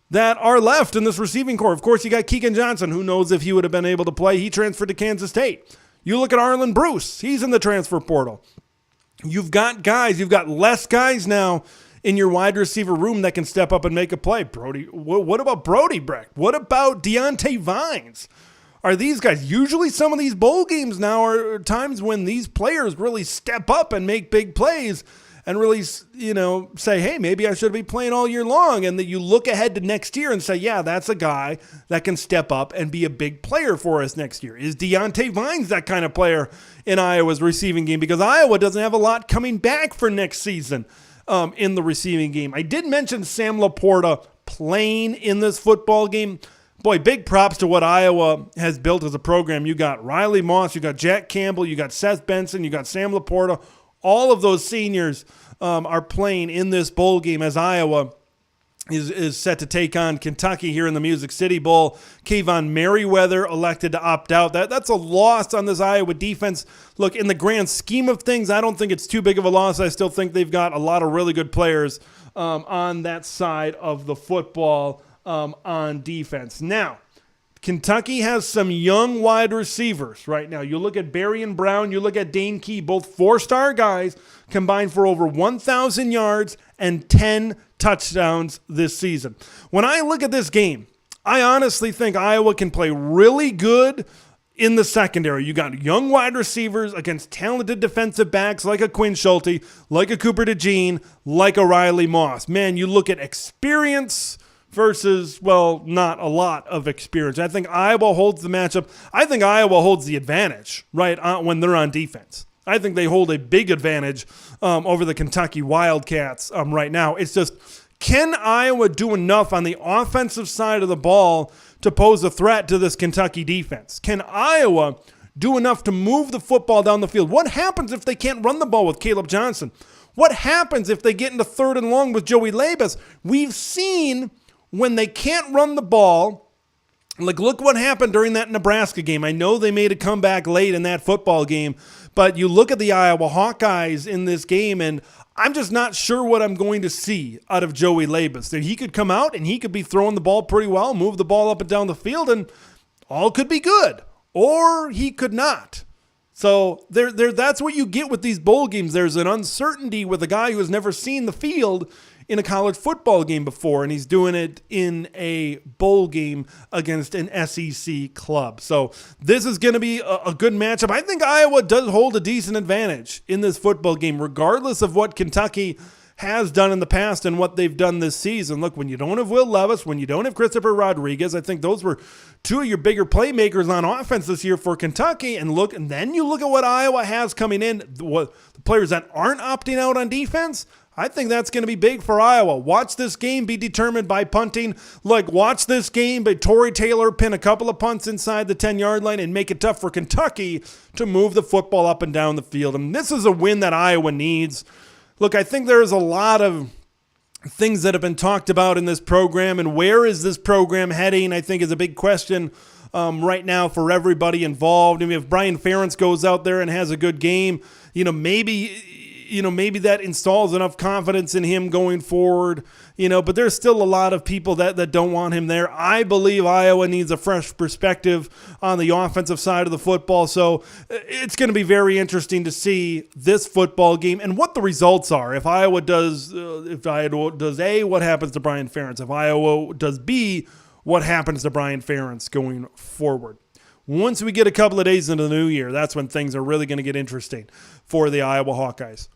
that are left in this receiving corps. Of course, you got Keegan Johnson. Who knows if he would have been able to play? He transferred to Kansas State. You look at Arlen Bruce. He's in the transfer portal. You've got less guys now in your wide receiver room that can step up and make a play. What about Brody Brecht? What about Deontay Vines? Are these guys, usually some of these bowl games now are times when these players really step up and make big plays and really, say, hey, maybe I should be playing all year long. And that you look ahead to next year and say, yeah, that's a guy that can step up and be a big player for us next year. Is Deontay Vines that kind of player in Iowa's receiving game? Because Iowa doesn't have a lot coming back for next season in the receiving game. I did mention Sam Laporta playing in this football game. Boy, big props to what Iowa has built as a program. You got Riley Moss, you got Jack Campbell, you got Seth Benson, you got Sam Laporta. All of those seniors are playing in this bowl game as Iowa is set to take on Kentucky here in the Music City Bowl. Kayvon Merriweather elected to opt out. That's a loss on this Iowa defense. Look, in the grand scheme of things, I don't think it's too big of a loss. I still think they've got a lot of really good players on that side of the football on defense. Now, Kentucky has some young wide receivers right now. You look at Berrien Brown, you look at Dane Key, both 4-star guys combined for over 1,000 yards and 10 touchdowns this season. When I look at this game, I honestly think Iowa can play really good in the secondary. You got young wide receivers against talented defensive backs like a Quinn Schulte, like a Cooper DeJean, like a Riley Moss. Man, you look at experience versus, not a lot of experience. I think Iowa holds the matchup. I think Iowa holds the advantage, right, when they're on defense. I think they hold a big advantage over the Kentucky Wildcats right now. It's just, can Iowa do enough on the offensive side of the ball to pose a threat to this Kentucky defense? Can Iowa do enough to move the football down the field? What happens if they can't run the ball with Caleb Johnson? What happens if they get into 3rd and long with Joey Labus? We've seen when they can't run the ball, like look what happened during that Nebraska game. I know they made a comeback late in that football game, but you look at the Iowa Hawkeyes in this game, and I'm just not sure what I'm going to see out of Joey Labus. That he could come out and he could be throwing the ball pretty well, move the ball up and down the field, and all could be good. Or he could not. So that's what you get with these bowl games. There's an uncertainty with a guy who has never seen the field in a college football game before, and he's doing it in a bowl game against an SEC club. So this is going to be a good matchup. I think Iowa does hold a decent advantage in this football game, regardless of what Kentucky has done in the past and what they've done this season. Look, when you don't have Will Levis, when you don't have Christopher Rodriguez, I think those were two of your bigger playmakers on offense this year for Kentucky. And then you look at what Iowa has coming in, what the players that aren't opting out on defense. I think that's going to be big for Iowa. Watch this game be determined by punting. Watch this game by Torrey Taylor pin a couple of punts inside the 10-yard line and make it tough for Kentucky to move the football up and down the field. And this is a win that Iowa needs. Look, I think there's a lot of things that have been talked about in this program, and where is this program heading, I think is a big question right now for everybody involved. I mean, if Brian Ferentz goes out there and has a good game, maybe that installs enough confidence in him going forward, but there's still a lot of people that don't want him there. I believe Iowa needs a fresh perspective on the offensive side of the football. So it's going to be very interesting to see this football game and what the results are. If Iowa does A, what happens to Brian Ferentz? If Iowa does B, what happens to Brian Ferentz going forward? Once we get a couple of days into the new year, that's when things are really going to get interesting for the Iowa Hawkeyes.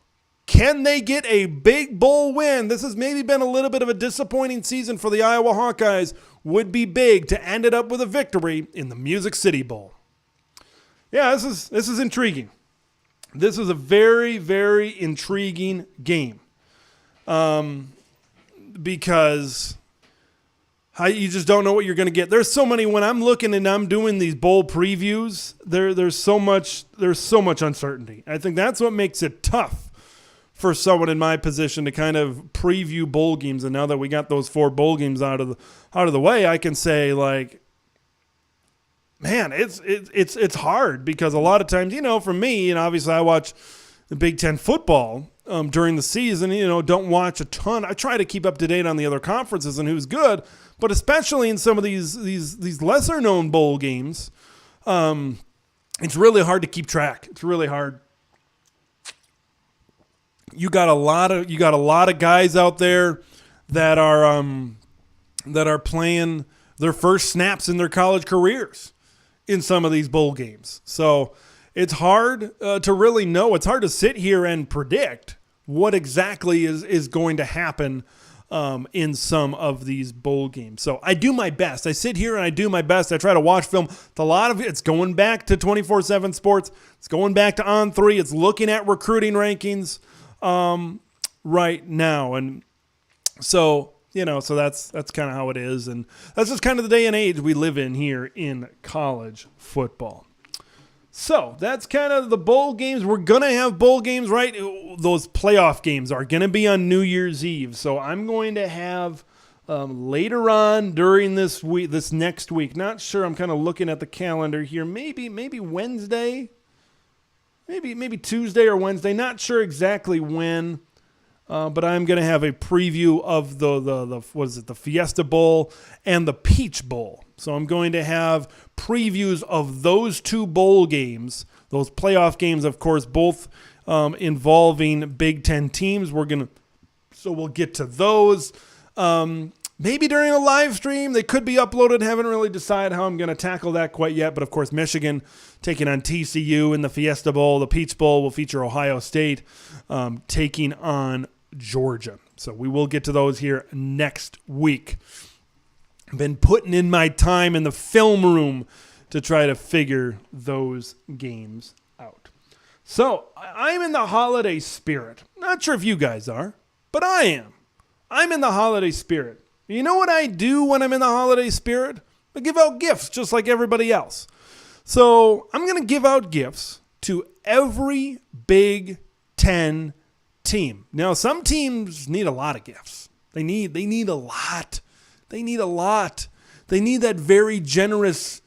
Can they get a big bowl win? This has maybe been a little bit of a disappointing season for the Iowa Hawkeyes. Would be big to end it up with a victory in the Music City Bowl. Yeah, this is intriguing. This is a very, very intriguing game because you just don't know what you're going to get. There's so many. When I'm looking and I'm doing these bowl previews, there's so much uncertainty. I think that's what makes it tough for someone in my position to kind of preview bowl games. And now that we got those 4 bowl games out of the way, I can say man, it's hard because a lot of times, for me, obviously I watch the Big Ten football during the season, don't watch a ton. I try to keep up to date on the other conferences and who's good, but especially in some of these lesser known bowl games, it's really hard to keep track. It's really hard. You got a lot of guys out there that are playing their first snaps in their college careers in some of these bowl games. So it's hard to really know. It's hard to sit here and predict what exactly is going to happen in some of these bowl games. So I do my best. I sit here and I do my best. I try to watch film. A lot of it's going back to 24/7 Sports. It's going back to On3. It's looking at recruiting rankings right now. And so, so that's kind of how it is. And that's just kind of the day and age we live in here in college football. So that's kind of the bowl games. We're going to have bowl games, right? Those playoff games are going to be on New Year's Eve. So I'm going to have later on during this next week, not sure. I'm kind of looking at the calendar here. Maybe Wednesday, maybe Tuesday or Wednesday. Not sure exactly when, but I'm going to have a preview of the Fiesta Bowl and the Peach Bowl. So I'm going to have previews of those 2 bowl games, those playoff games, of course, both involving Big Ten teams. So we'll get to those. Maybe during a live stream, they could be uploaded. Haven't really decided how I'm going to tackle that quite yet. But of course, Michigan taking on TCU in the Fiesta Bowl. The Peach Bowl will feature Ohio State taking on Georgia. So we will get to those here next week. Been putting in my time in the film room to try to figure those games out. So I'm in the holiday spirit. Not sure if you guys are, but I am. I'm in the holiday spirit. You know what I do when I'm in the holiday spirit? I give out gifts just like everybody else. So I'm going to give out gifts to every Big Ten team. Now, some teams need a lot of gifts. They need a lot. They need a lot. They need that very generous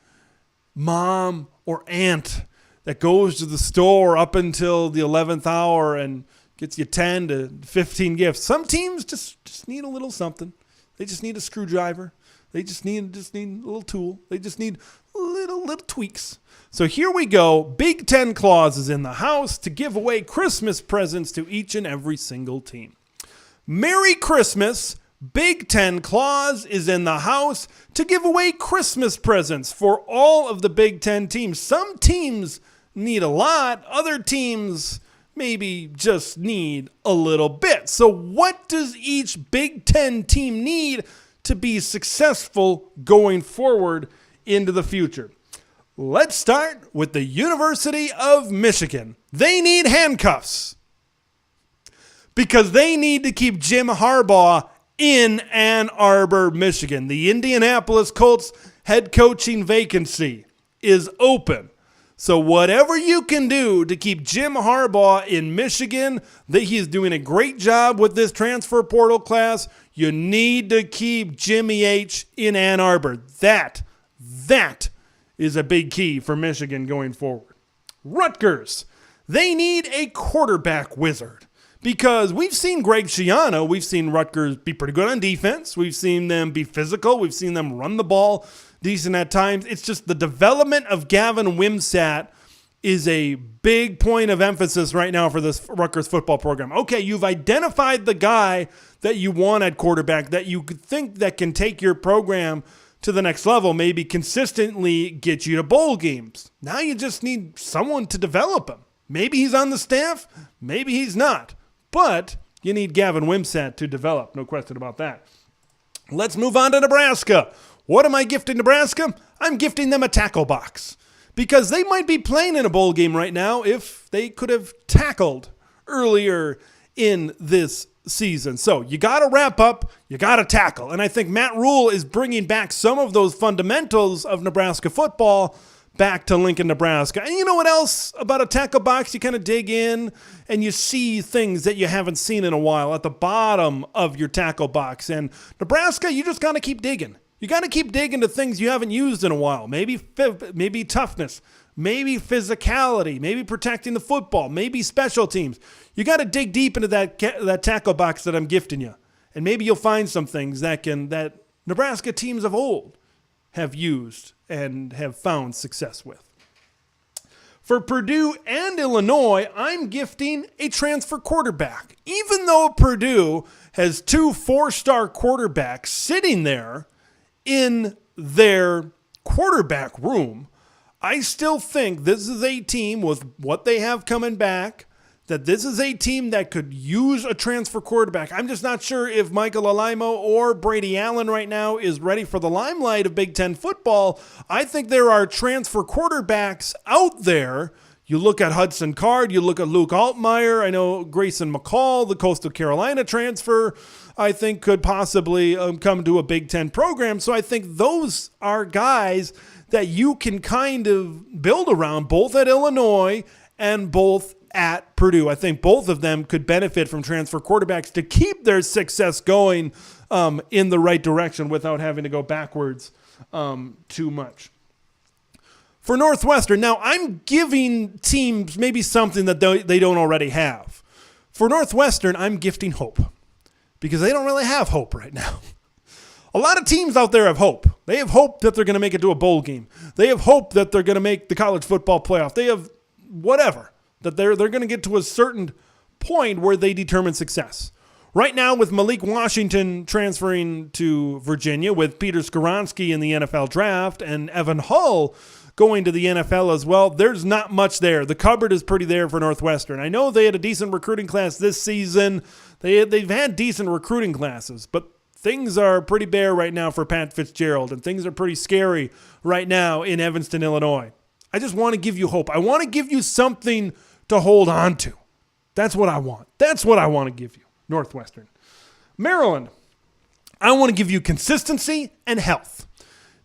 mom or aunt that goes to the store up until the 11th hour and gets you 10 to 15 gifts. Some teams just need a little something. They just need a screwdriver. They just need a little tool. They just need little tweaks. So here we go. Big Ten Claus is in the house to give away Christmas presents to each and every single team. Merry Christmas. Big Ten Claus is in the house to give away Christmas presents for all of the Big Ten teams. Some teams need a lot. Other teams maybe just need a little bit. So what does each Big Ten team need to be successful going forward into the future? Let's start with the University of Michigan. They need handcuffs because they need to keep Jim Harbaugh in Ann Arbor, Michigan. The Indianapolis Colts head coaching vacancy is open. So whatever you can do to keep Jim Harbaugh in Michigan, that he's doing a great job with this transfer portal class, you need to keep Jimmy H in Ann Arbor. That is a big key for Michigan going forward. Rutgers, they need a quarterback wizard. Because we've seen Greg Schiano, we've seen Rutgers be pretty good on defense. We've seen them be physical. We've seen them run the ball decent at times. It's just the development of Gavin Wimsatt is a big point of emphasis right now for this Rutgers football program. Okay, you've identified the guy that you want at quarterback that you think that can take your program to the next level, maybe consistently get you to bowl games. Now you just need someone to develop him. Maybe he's on the staff, maybe he's not. But you need Gavin Wimsatt to develop, no question about that. Let's move on to Nebraska. What am I gifting Nebraska? I'm gifting them a tackle box because they might be playing in a bowl game right now if they could have tackled earlier in this season. So you got to wrap up, you got to tackle. And I think Matt Rule is bringing back some of those fundamentals of Nebraska football back to Lincoln, Nebraska. And you know what else about a tackle box? You kind of dig in and you see things that you haven't seen in a while at the bottom of your tackle box. And Nebraska, you just got to keep digging. You got to keep digging to things you haven't used in a while. Maybe toughness, maybe physicality, maybe protecting the football, maybe special teams. You got to dig deep into that tackle box that I'm gifting you. And maybe you'll find some things that Nebraska teams of old have used and have found success with. For Purdue and Illinois, I'm gifting a transfer quarterback. Even though Purdue has 2 4-star quarterbacks sitting there in their quarterback room, I still think this is a team with what they have coming back, that this is a team that could use a transfer quarterback. I'm just not sure if Michael Alaimo or Brady Allen right now is ready for the limelight of Big Ten football. I think there are transfer quarterbacks out there. You look at Hudson Card, you look at Luke Altmaier. I know Grayson McCall, the Coastal Carolina transfer, I think could possibly come to a Big Ten program. So I think those are guys that you can kind of build around, both at Illinois and both at Purdue. I think both of them could benefit from transfer quarterbacks to keep their success going in the right direction without having to go backwards too much. For Northwestern, now I'm giving teams maybe something that they don't already have. For Northwestern, I'm gifting hope because they don't really have hope right now. A lot of teams out there have hope. They have hope that they're going to make it to a bowl game. They have hope that they're going to make the college football playoff. They have whatever, that they're going to get to a certain point where they determine success. Right now, with Malik Washington transferring to Virginia, with Peter Skoronski in the NFL draft, and Evan Hull going to the NFL as well, there's not much there. The cupboard is pretty there for Northwestern. I know they had a decent recruiting class this season. They've had decent recruiting classes, but things are pretty bare right now for Pat Fitzgerald, and things are pretty scary right now in Evanston, Illinois. I just want to give you hope. I want to give you something to hold on to. That's what I want. That's what I want to give you, Northwestern. Maryland, I want to give you consistency and health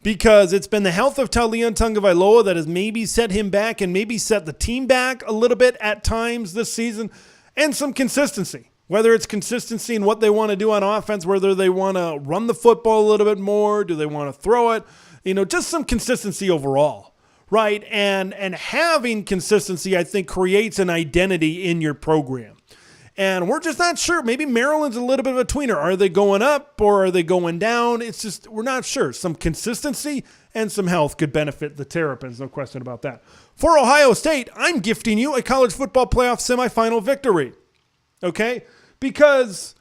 because it's been the health of Taulian Tagovailoa that has maybe set him back and maybe set the team back a little bit at times this season. and some consistency. Whether it's consistency in what they want to do on offense, whether they want to run the football a little bit more, do they want to throw it, just some consistency overall, right? And having consistency, I think, creates an identity in your program. And we're just not sure. Maybe Maryland's a little bit of a tweener. Are they going up or are they going down? It's just, we're not sure. Some consistency and some health could benefit the Terrapins, no question about that. For Ohio State, I'm gifting you a college football playoff semifinal victory, okay? Because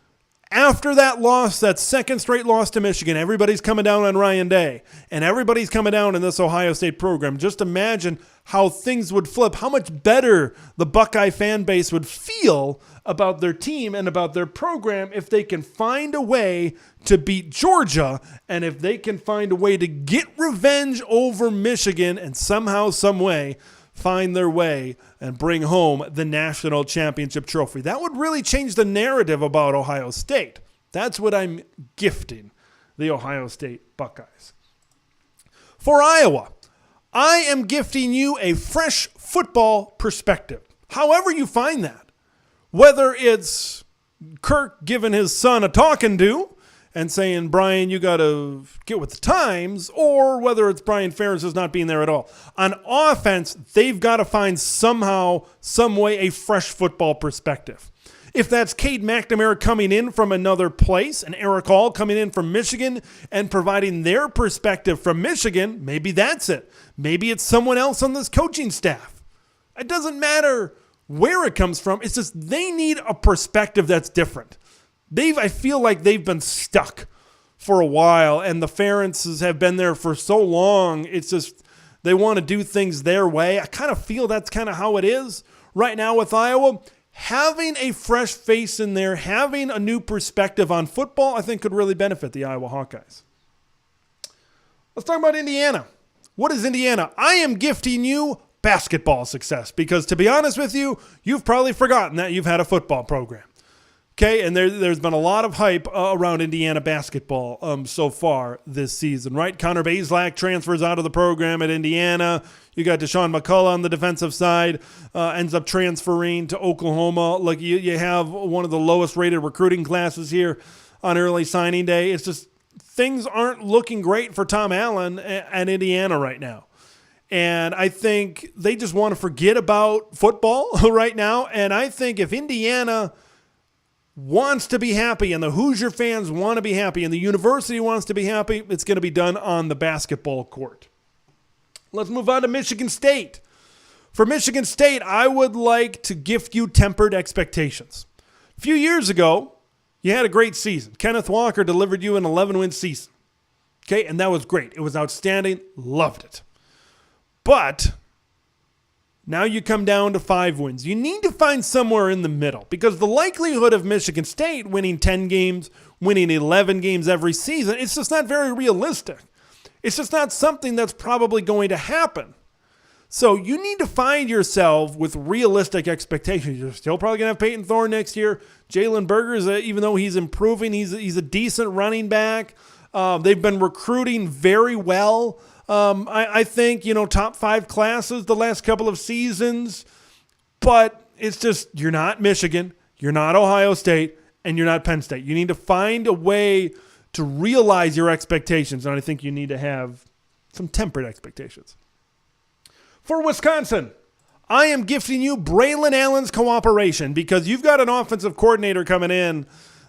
after that loss, that second straight loss to Michigan, everybody's coming down on Ryan Day, and everybody's coming down in this Ohio State program. Just imagine how things would flip, how much better the Buckeye fan base would feel about their team and about their program if they can find a way to beat Georgia and if they can find a way to get revenge over Michigan and somehow, some way, find their way and bring home the national championship trophy. That would really change the narrative about Ohio State. That's what I'm gifting the Ohio State Buckeyes. For Iowa, I am gifting you a fresh football perspective. However you find that. Whether it's Kirk giving his son a talking to and saying, Brian, you got to get with the times, or whether it's Brian Ferentz just not being there at all. On offense, they've got to find somehow, some way, a fresh football perspective. If that's Cade McNamara coming in from another place and Eric Hall coming in from Michigan and providing their perspective from Michigan, maybe that's it. Maybe it's someone else on this coaching staff. It doesn't matter where it comes from. It's just they need a perspective that's different. I feel like they've been stuck for a while, and the Ferentzes have been there for so long. It's just they want to do things their way. I kind of feel that's kind of how it is right now with Iowa. Having a fresh face in there, having a new perspective on football, I think could really benefit the Iowa Hawkeyes. Let's talk about Indiana. What is Indiana? I am gifting you basketball success because, to be honest with you, you've probably forgotten that you've had a football program. Okay, and there's been a lot of hype around Indiana basketball so far this season, right? Connor Bazelak transfers out of the program at Indiana. You got Deshaun McCullough on the defensive side, ends up transferring to Oklahoma. Like you have one of the lowest rated recruiting classes here on early signing day. It's just things aren't looking great for Tom Allen at Indiana right now. And I think they just want to forget about football right now. And I think if Indiana wants to be happy and the Hoosier fans want to be happy and the university wants to be happy, it's going to be done on the basketball court. Let's move on to Michigan State. For Michigan State, I would like to gift you tempered expectations. A few years ago, you had a great season. Kenneth Walker delivered you an 11-win season. Okay, and that was great. It was outstanding. Loved it. But now you come down to 5 wins. You need to find somewhere in the middle because the likelihood of Michigan State winning 10 games, winning 11 games every season, it's just not very realistic. It's just not something that's probably going to happen. So you need to find yourself with realistic expectations. You're still probably going to have Peyton Thorne next year. Jalen Berger's, even though he's improving, he's a decent running back. They've been recruiting very well. I think, top 5 classes the last couple of seasons, but it's just, you're not Michigan, you're not Ohio State, and you're not Penn State. You need to find a way to realize your expectations, and I think you need to have some tempered expectations. For Wisconsin, I am gifting you Braylon Allen's cooperation because you've got an offensive coordinator coming in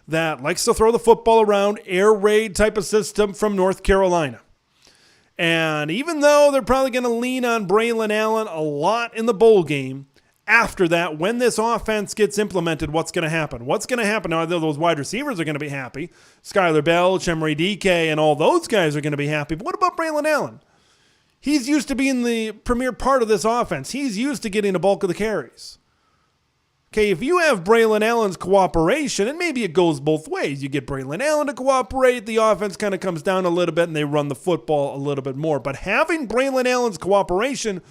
that likes to throw the football around, air raid type of system from North Carolina. And even though they're probably going to lean on Braylon Allen a lot in the bowl game, after that, when this offense gets implemented, what's going to happen? What's going to happen? Now, those wide receivers are going to be happy. Skylar Bell, Chemry DK, and all those guys are going to be happy. But what about Braylon Allen? He's used to being the premier part of this offense. He's used to getting the bulk of the carries. Okay, if you have Braylon Allen's cooperation, and maybe it goes both ways. You get Braylon Allen to cooperate, the offense kind of comes down a little bit, and they run the football a little bit more. But having Braylon Allen's cooperation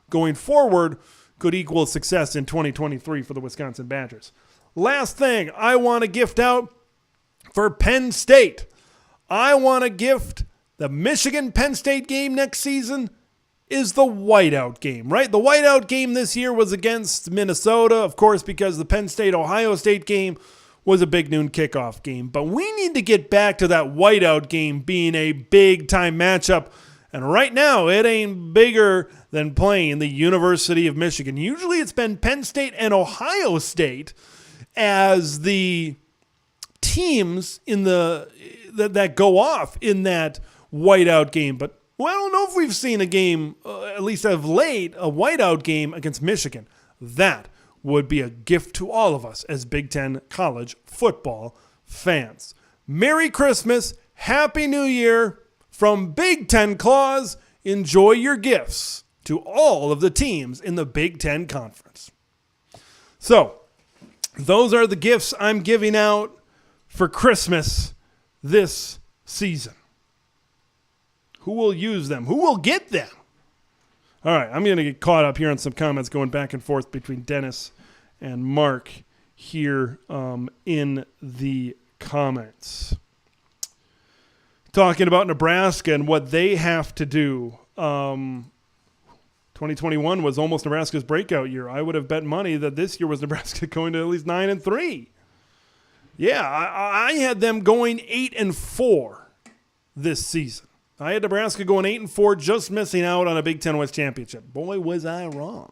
going forward could equal success in 2023 for the Wisconsin Badgers. Last thing I want to gift out for Penn State. I want to gift the Michigan-Penn State game next season. is the whiteout game, right? The whiteout game this year was against Minnesota, of course, because the Penn State-Ohio State game was a big noon kickoff game. But we need to get back to that whiteout game being a big-time matchup. And right now, it ain't bigger than playing the University of Michigan. Usually it's been Penn State and Ohio State as the teams in that go off in that whiteout game. But I don't know if we've seen a game, at least of late, a whiteout game against Michigan. That would be a gift to all of us as Big Ten college football fans. Merry Christmas, Happy New Year. From Big Ten Claus, enjoy your gifts to all of the teams in the Big Ten Conference. So, those are the gifts I'm giving out for Christmas this season. Who will use them? Who will get them? All right, I'm going to get caught up here on some comments going back and forth between Dennis and Mark here in the comments. Talking about Nebraska and what they have to do. 2021 was almost Nebraska's breakout year. I would have bet money that this year was Nebraska going to at least 9-3. Yeah, I had them going 8-4 this season. I had Nebraska going 8-4, just missing out on a Big Ten West championship. Boy, was I wrong.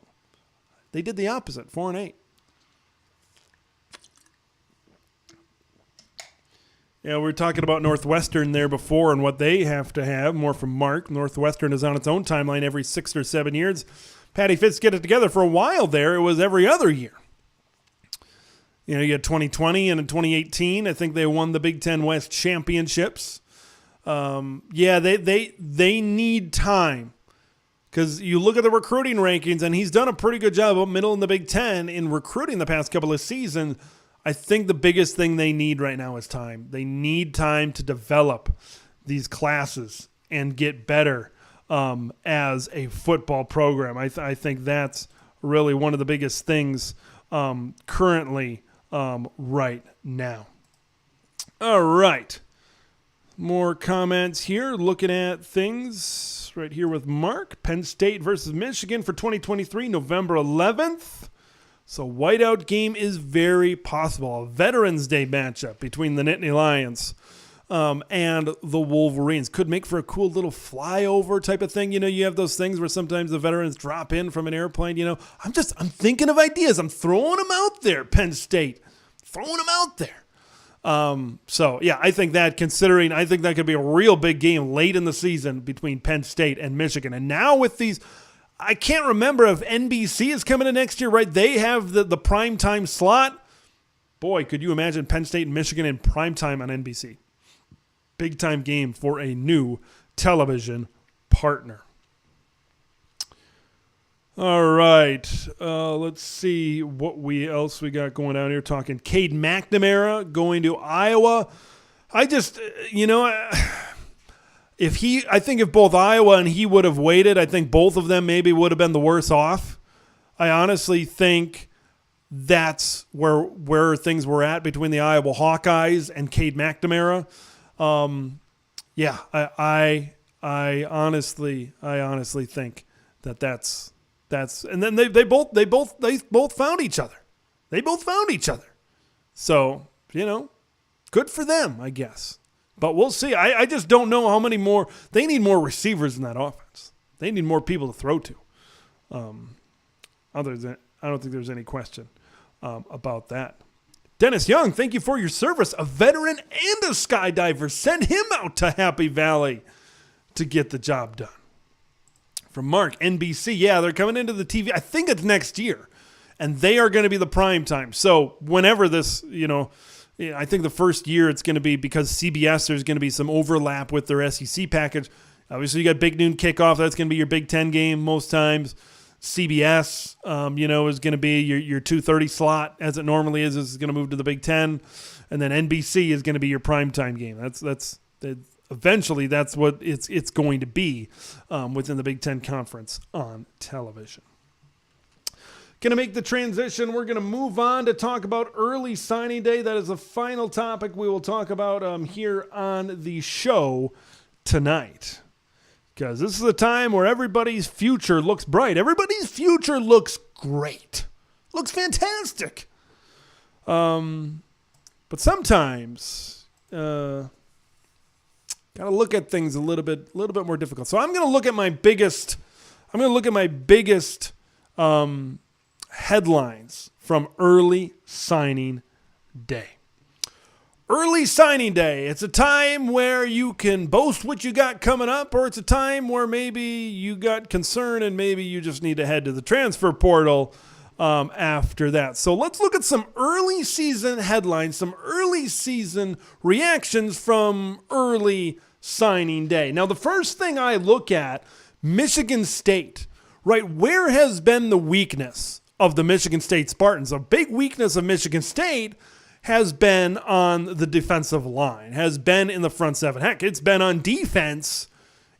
They did the opposite, 4-8. Yeah, we were talking about Northwestern there before and what they have to have. More from Mark. Northwestern is on its own timeline every 6 or 7 years. Patty Fitz get it together for a while there. It was every other year. You know, you had 2020 and in 2018, I think they won the Big Ten West championships. Yeah, they need time. Because you look at the recruiting rankings, and he's done a pretty good job up middle in the Big Ten in recruiting the past couple of seasons. I think the biggest thing they need right now is time. They need time to develop these classes and get better as a football program. I think that's really one of the biggest things currently right now. All right. More comments here. Looking at things right here with Mark. Penn State versus Michigan for 2023, November 11th. So whiteout game is very possible. A Veterans Day matchup between the Nittany Lions and the Wolverines. Could make for a cool little flyover type of thing. You know, you have those things where sometimes the veterans drop in from an airplane. You know, I'm thinking of ideas. I'm throwing them out there, Penn State. Throwing them out there. So, yeah, I think that could be a real big game late in the season between Penn State and Michigan. And now with these, I can't remember if NBC is coming in next year, right? They have the primetime slot. Boy, could you imagine Penn State and Michigan in primetime on NBC? Big time game for a new television partner. All right, let's see what else we got going on here. Talking Cade McNamara going to Iowa. I think if both Iowa and he would have waited, I think both of them maybe would have been the worse off. I honestly think that's where things were at between the Iowa Hawkeyes and Cade McNamara. I honestly think that's and then they both found each other. They both found each other. So, you know, good for them, I guess. But we'll see. I just don't know how many more. They need more receivers in that offense. They need more people to throw to. Other than, I don't think there's any question about that. Dennis Young, thank you for your service. A veteran and a skydiver. Send him out to Happy Valley to get the job done. From Mark, NBC. Yeah, they're coming into the TV. I think it's next year. And they are going to be the prime time. So whenever this, you know, I think the first year it's going to be because CBS, there's going to be some overlap with their SEC package. Obviously, you got Big Noon Kickoff. That's going to be your Big Ten game most times. CBS, is going to be your 2:30 slot as it normally is. This is going to move to the Big Ten. And then NBC is going to be your primetime game. Eventually, that's what it's going to be within the Big Ten Conference on television. Going to make the transition. We're going to move on to talk about early signing day. That is the final topic we will talk about here on the show tonight. because this is a time where everybody's future looks bright. Everybody's future looks great. Looks fantastic. But sometimes got to look at things a little bit more difficult. So I'm going to look at my biggest headlines from early signing day. Early signing day. It's a time where you can boast what you got coming up, or it's a time where maybe you got concern and maybe you just need to head to the transfer portal after that. So let's look at some early season headlines, some early season reactions from early signing day. Now, the first thing I look at, Michigan State, right? Where has been the weakness of the Michigan State Spartans? A big weakness of Michigan State has been on the defensive line, has been in the front seven. Heck, it's been on defense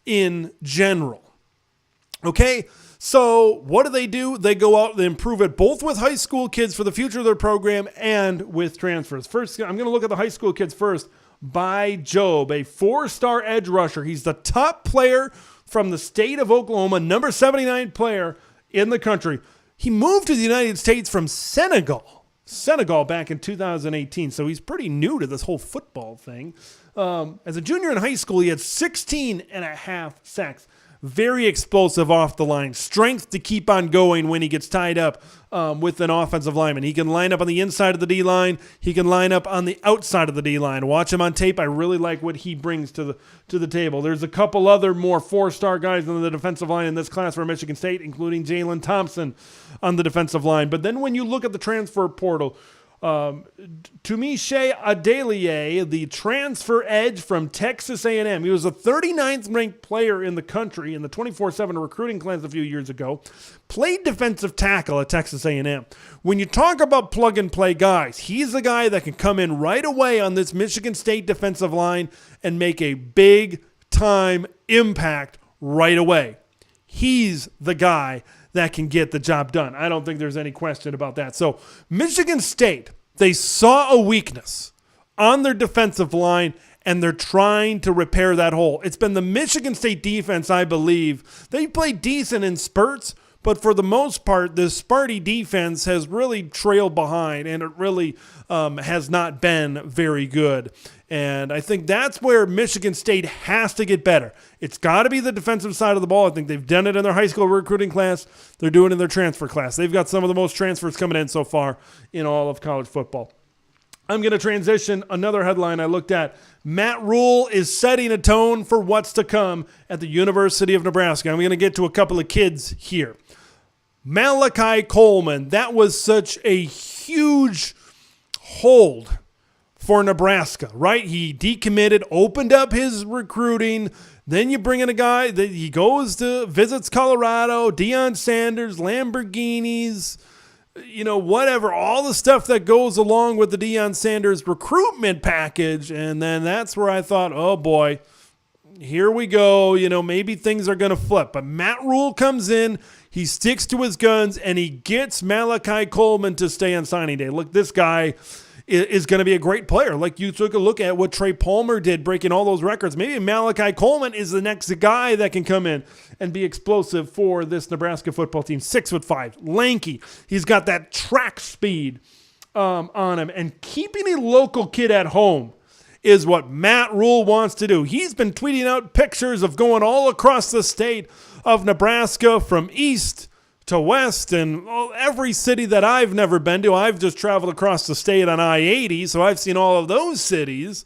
in general. Okay, so what do? They go out and improve it both with high school kids for the future of their program and with transfers. First, I'm going to look at the high school kids first. By Job, a 4-star edge rusher. He's the top player from the state of Oklahoma, number 79 player in the country. He moved to the United States from Senegal back in 2018, so he's pretty new to this whole football thing. As a junior in high school, he had 16 and a half sacks. Very explosive off the line. Strength to keep on going when he gets tied up with an offensive lineman. He can line up on the inside of the D-line. He can line up on the outside of the D-line. Watch him on tape. I really like what he brings to the table. There's a couple other more 4-star guys on the defensive line in this class for Michigan State, including Jalen Thompson on the defensive line. But then when you look at the transfer portal, Tumishe Adelie, the transfer edge from Texas A&M. He was the 39th ranked player in the country in the 24/7 recruiting class a few years ago. Played defensive tackle at Texas A&M. When you talk about plug and play guys, he's the guy that can come in right away on this Michigan State defensive line and make a big time impact right away. He's the guy that can get the job done. I don't think there's any question about that. So Michigan State, they saw a weakness on their defensive line, and they're trying to repair that hole. It's been the Michigan State defense, I believe. They played decent in spurts, but for the most part, the Sparty defense has really trailed behind, and it really has not been very good. And I think that's where Michigan State has to get better. It's got to be the defensive side of the ball. I think they've done it in their high school recruiting class. They're doing it in their transfer class. They've got some of the most transfers coming in so far in all of college football. I'm going to transition. Another headline I looked at. Matt Rule is setting a tone for what's to come at the University of Nebraska. I'm going to get to a couple of kids here. Malachi Coleman, that was such a huge hold for Nebraska, right? He decommitted, opened up his recruiting. Then you bring in a guy that he goes to, visits Colorado, Deion Sanders, Lamborghinis, whatever, all the stuff that goes along with the Deion Sanders recruitment package. And then that's where I thought, oh boy, here we go. Maybe things are going to flip. But Matt Rule comes in, he sticks to his guns, and he gets Malachi Coleman to stay on signing day. Look, this guy is going to be a great player. Like, you took a look at what Trey Palmer did, breaking all those records. Maybe Malachi Coleman is the next guy that can come in and be explosive for this Nebraska football team. 6'5", lanky. He's got that track speed on him. And keeping a local kid at home is what Matt Rule wants to do. He's been tweeting out pictures of going all across the state of Nebraska from east to west, and every city that I've never been to. I've just traveled across the state on I-80, so I've seen all of those cities.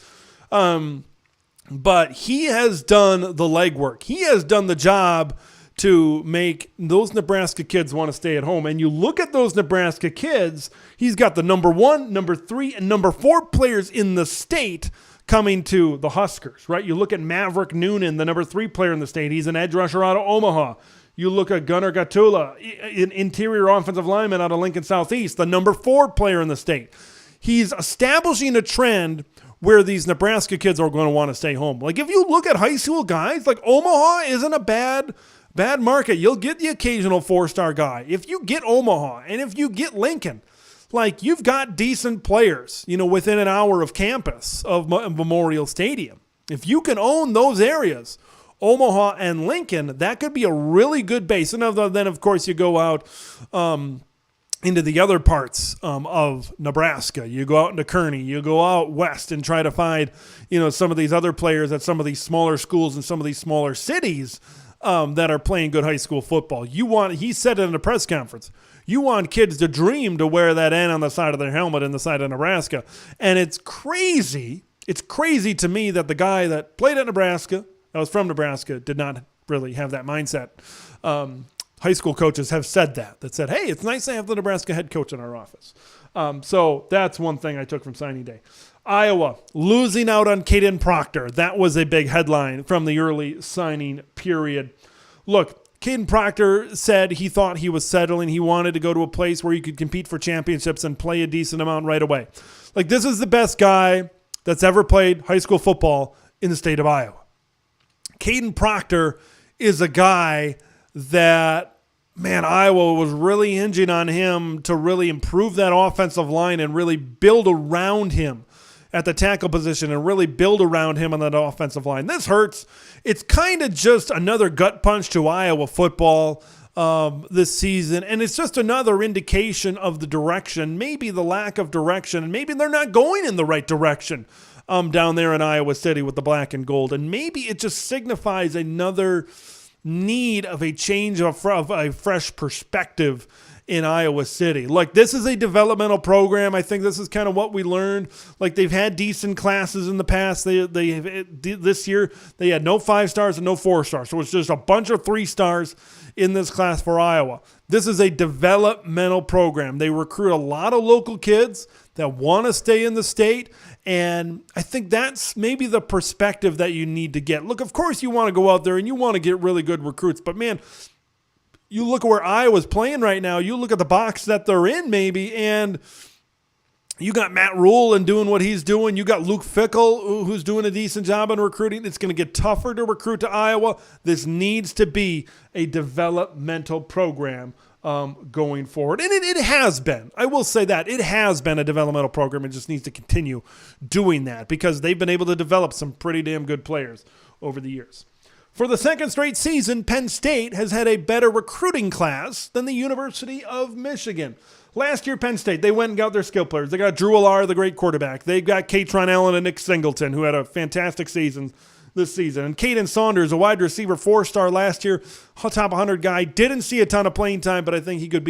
But he has done the legwork. He has done the job to make those Nebraska kids want to stay at home. And you look at those Nebraska kids, he's got the number 1, number 3, and number 4 players in the state coming to the Huskers, right? You look at Maverick Noonan, the number 3 player in the state. He's an edge rusher out of Omaha. You look at Gunnar Gatula, an interior offensive lineman out of Lincoln Southeast, the number 4 player in the state. He's establishing a trend where these Nebraska kids are going to want to stay home. Like, if you look at high school guys, like, Omaha isn't a bad market. You'll get the occasional 4-star guy. If you get Omaha and if you get Lincoln, like, you've got decent players, within an hour of campus of Memorial Stadium. If you can own those areas, Omaha and Lincoln, that could be a really good base. And then, of course, you go out into the other parts of Nebraska. You go out into Kearney. You go out west and try to find, some of these other players at some of these smaller schools and some of these smaller cities that are playing good high school football. He said it in a press conference, you want kids to dream to wear that N on the side of their helmet in the side of Nebraska. And it's crazy. It's crazy to me that the guy that played at Nebraska, that was from Nebraska, did not really have that mindset. High school coaches have said that said, hey, it's nice to have the Nebraska head coach in our office. So that's one thing I took from signing day. Iowa, losing out on Caden Proctor. That was a big headline from the early signing period. Look, Caden Proctor said he thought he was settling. He wanted to go to a place where he could compete for championships and play a decent amount right away. Like, this is the best guy that's ever played high school football in the state of Iowa. Caden Proctor is a guy that, Iowa was really hinging on him to really improve that offensive line and really build around him at the tackle position and really build around him on that offensive line. This hurts. It's kind of just another gut punch to Iowa football this season, and it's just another indication of the direction, maybe the lack of direction, and maybe they're not going in the right direction down there in Iowa City with the black and gold, and maybe it just signifies another need of a change of a fresh perspective in Iowa City. Like, this is a developmental program. I think this is kind of what we learned. Like, they've had decent classes in the past. This year they had no 5 stars and no 4 stars. So it's just a bunch of 3 stars in this class for Iowa. This is a developmental program. They recruit a lot of local kids that want to stay in the state. And I think that's maybe the perspective that you need to get. Look, of course you want to go out there and you want to get really good recruits, but man, you look at where Iowa's playing right now, you look at the box that they're in maybe, and you got Matt Rule and doing what he's doing. You got Luke Fickle, who's doing a decent job in recruiting. It's going to get tougher to recruit to Iowa. This needs to be a developmental program going forward. And it has been. I will say that. It has been a developmental program. It just needs to continue doing that because they've been able to develop some pretty damn good players over the years. For the second straight season, Penn State has had a better recruiting class than the University of Michigan. Last year, Penn State, they went and got their skill players. They got Drew Allar, the great quarterback. They got Katron Allen and Nick Singleton, who had a fantastic season this season. And Caden Saunders, a wide receiver, 4-star last year, top 100 guy. Didn't see a ton of playing time, but I think he could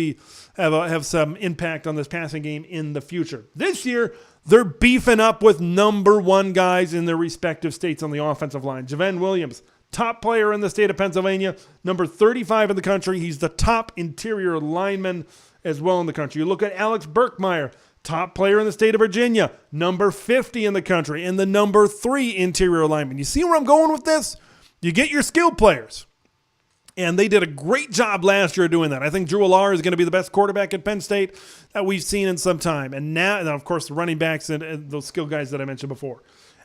have some impact on this passing game in the future. This year, they're beefing up with number 1 guys in their respective states on the offensive line. Javen Williams, top player in the state of Pennsylvania, number 35 in the country. He's the top interior lineman as well in the country. You look at Alex Burkmeyer, top player in the state of Virginia, number 50 in the country, and the number 3 interior lineman. You see where I'm going with this? You get your skill players. And they did a great job last year doing that. I think Drew Allar is going to be the best quarterback at Penn State that we've seen in some time. And of course, the running backs and those skill guys that I mentioned before.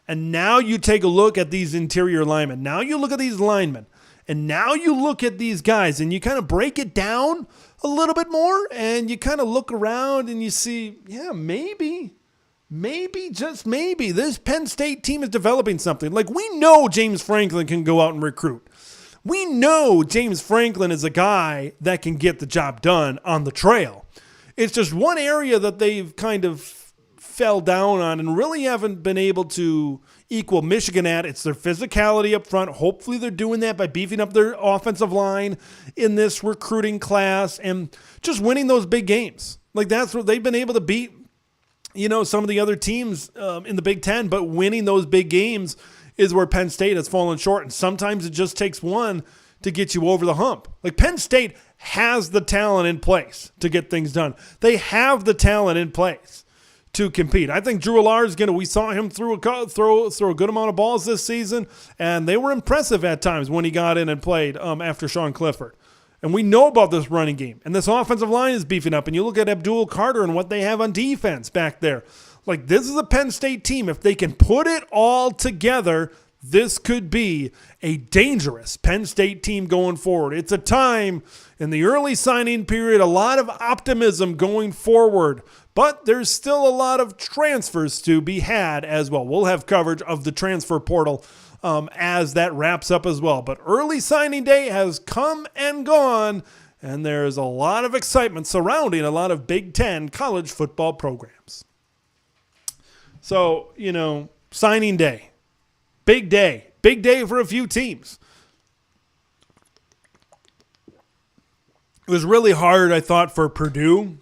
And now you take a look at these interior linemen. Now you look at these linemen. And now you look at these guys and you kind of break it down a little bit more and you kind of look around and you see, yeah, maybe, just maybe, this Penn State team is developing something. Like, we know James Franklin can go out and recruit. We know James Franklin is a guy that can get the job done on the trail. It's just one area that they've kind of fell down on and really haven't been able to equal Michigan at. It's their physicality up front. Hopefully they're doing that by beefing up their offensive line in this recruiting class and just winning those big games. Like, that's what they've been able to beat, some of the other teams in the Big Ten, but winning those big games is where Penn State has fallen short. And sometimes it just takes one to get you over the hump. Like, Penn State has the talent in place to get things done. They have the talent in place to compete. I think Drew Allar is we saw him throw a good amount of balls this season, and they were impressive at times when he got in and played after Sean Clifford. And we know about this running game. And this offensive line is beefing up. And you look at Abdul Carter and what they have on defense back there. Like, this is a Penn State team. If they can put it all together, this could be a dangerous Penn State team going forward. It's a time in the early signing period, a lot of optimism going forward, but there's still a lot of transfers to be had as well. We'll have coverage of the transfer portal as that wraps up as well. But early signing day has come and gone, and there's a lot of excitement surrounding a lot of Big Ten college football programs. So, signing day. Big day. Big day for a few teams. It was really hard, I thought, for Purdue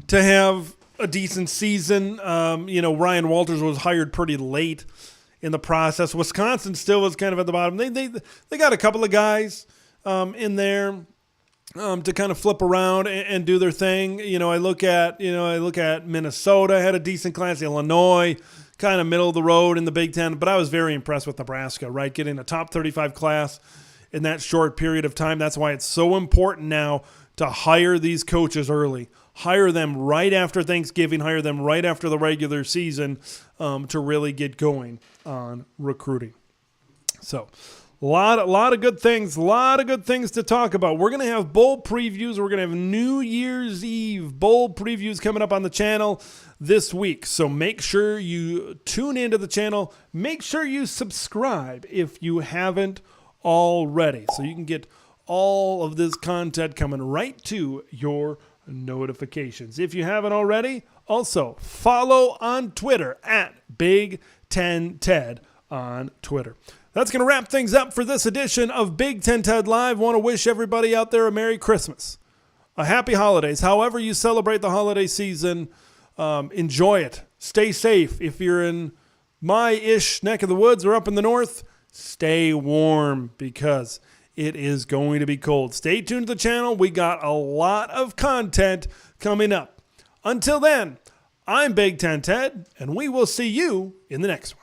to have a decent season. Ryan Walters was hired pretty late in the process. Wisconsin still was kind of at the bottom. They got a couple of guys in there to kind of flip around and do their thing. I look at Minnesota had a decent class. Illinois, kind of middle of the road in the Big Ten. But I was very impressed with Nebraska, right? Getting a top 35 class in that short period of time. That's why it's so important now to hire these coaches early. Hire them right after Thanksgiving. Hire them right after the regular season to really get going on recruiting. So a lot of good things. A lot of good things to talk about. We're going to have bowl previews. We're going to have New Year's Eve bowl previews coming up on the channel this week. So make sure you tune into the channel. Make sure you subscribe if you haven't already, so you can get all of this content coming right to your notifications. If you haven't already, also follow on Twitter at Big Ten Ted on Twitter. That's going to wrap things up for this edition of Big Ten Ted Live. Want to wish everybody out there a Merry Christmas, a Happy Holidays. However you celebrate the holiday season, enjoy it. Stay safe. If you're in my-ish neck of the woods or up in the north, stay warm because it is going to be cold. Stay tuned to the channel. We got a lot of content coming up. Until then, I'm Big Ten Ted, and we will see you in the next one.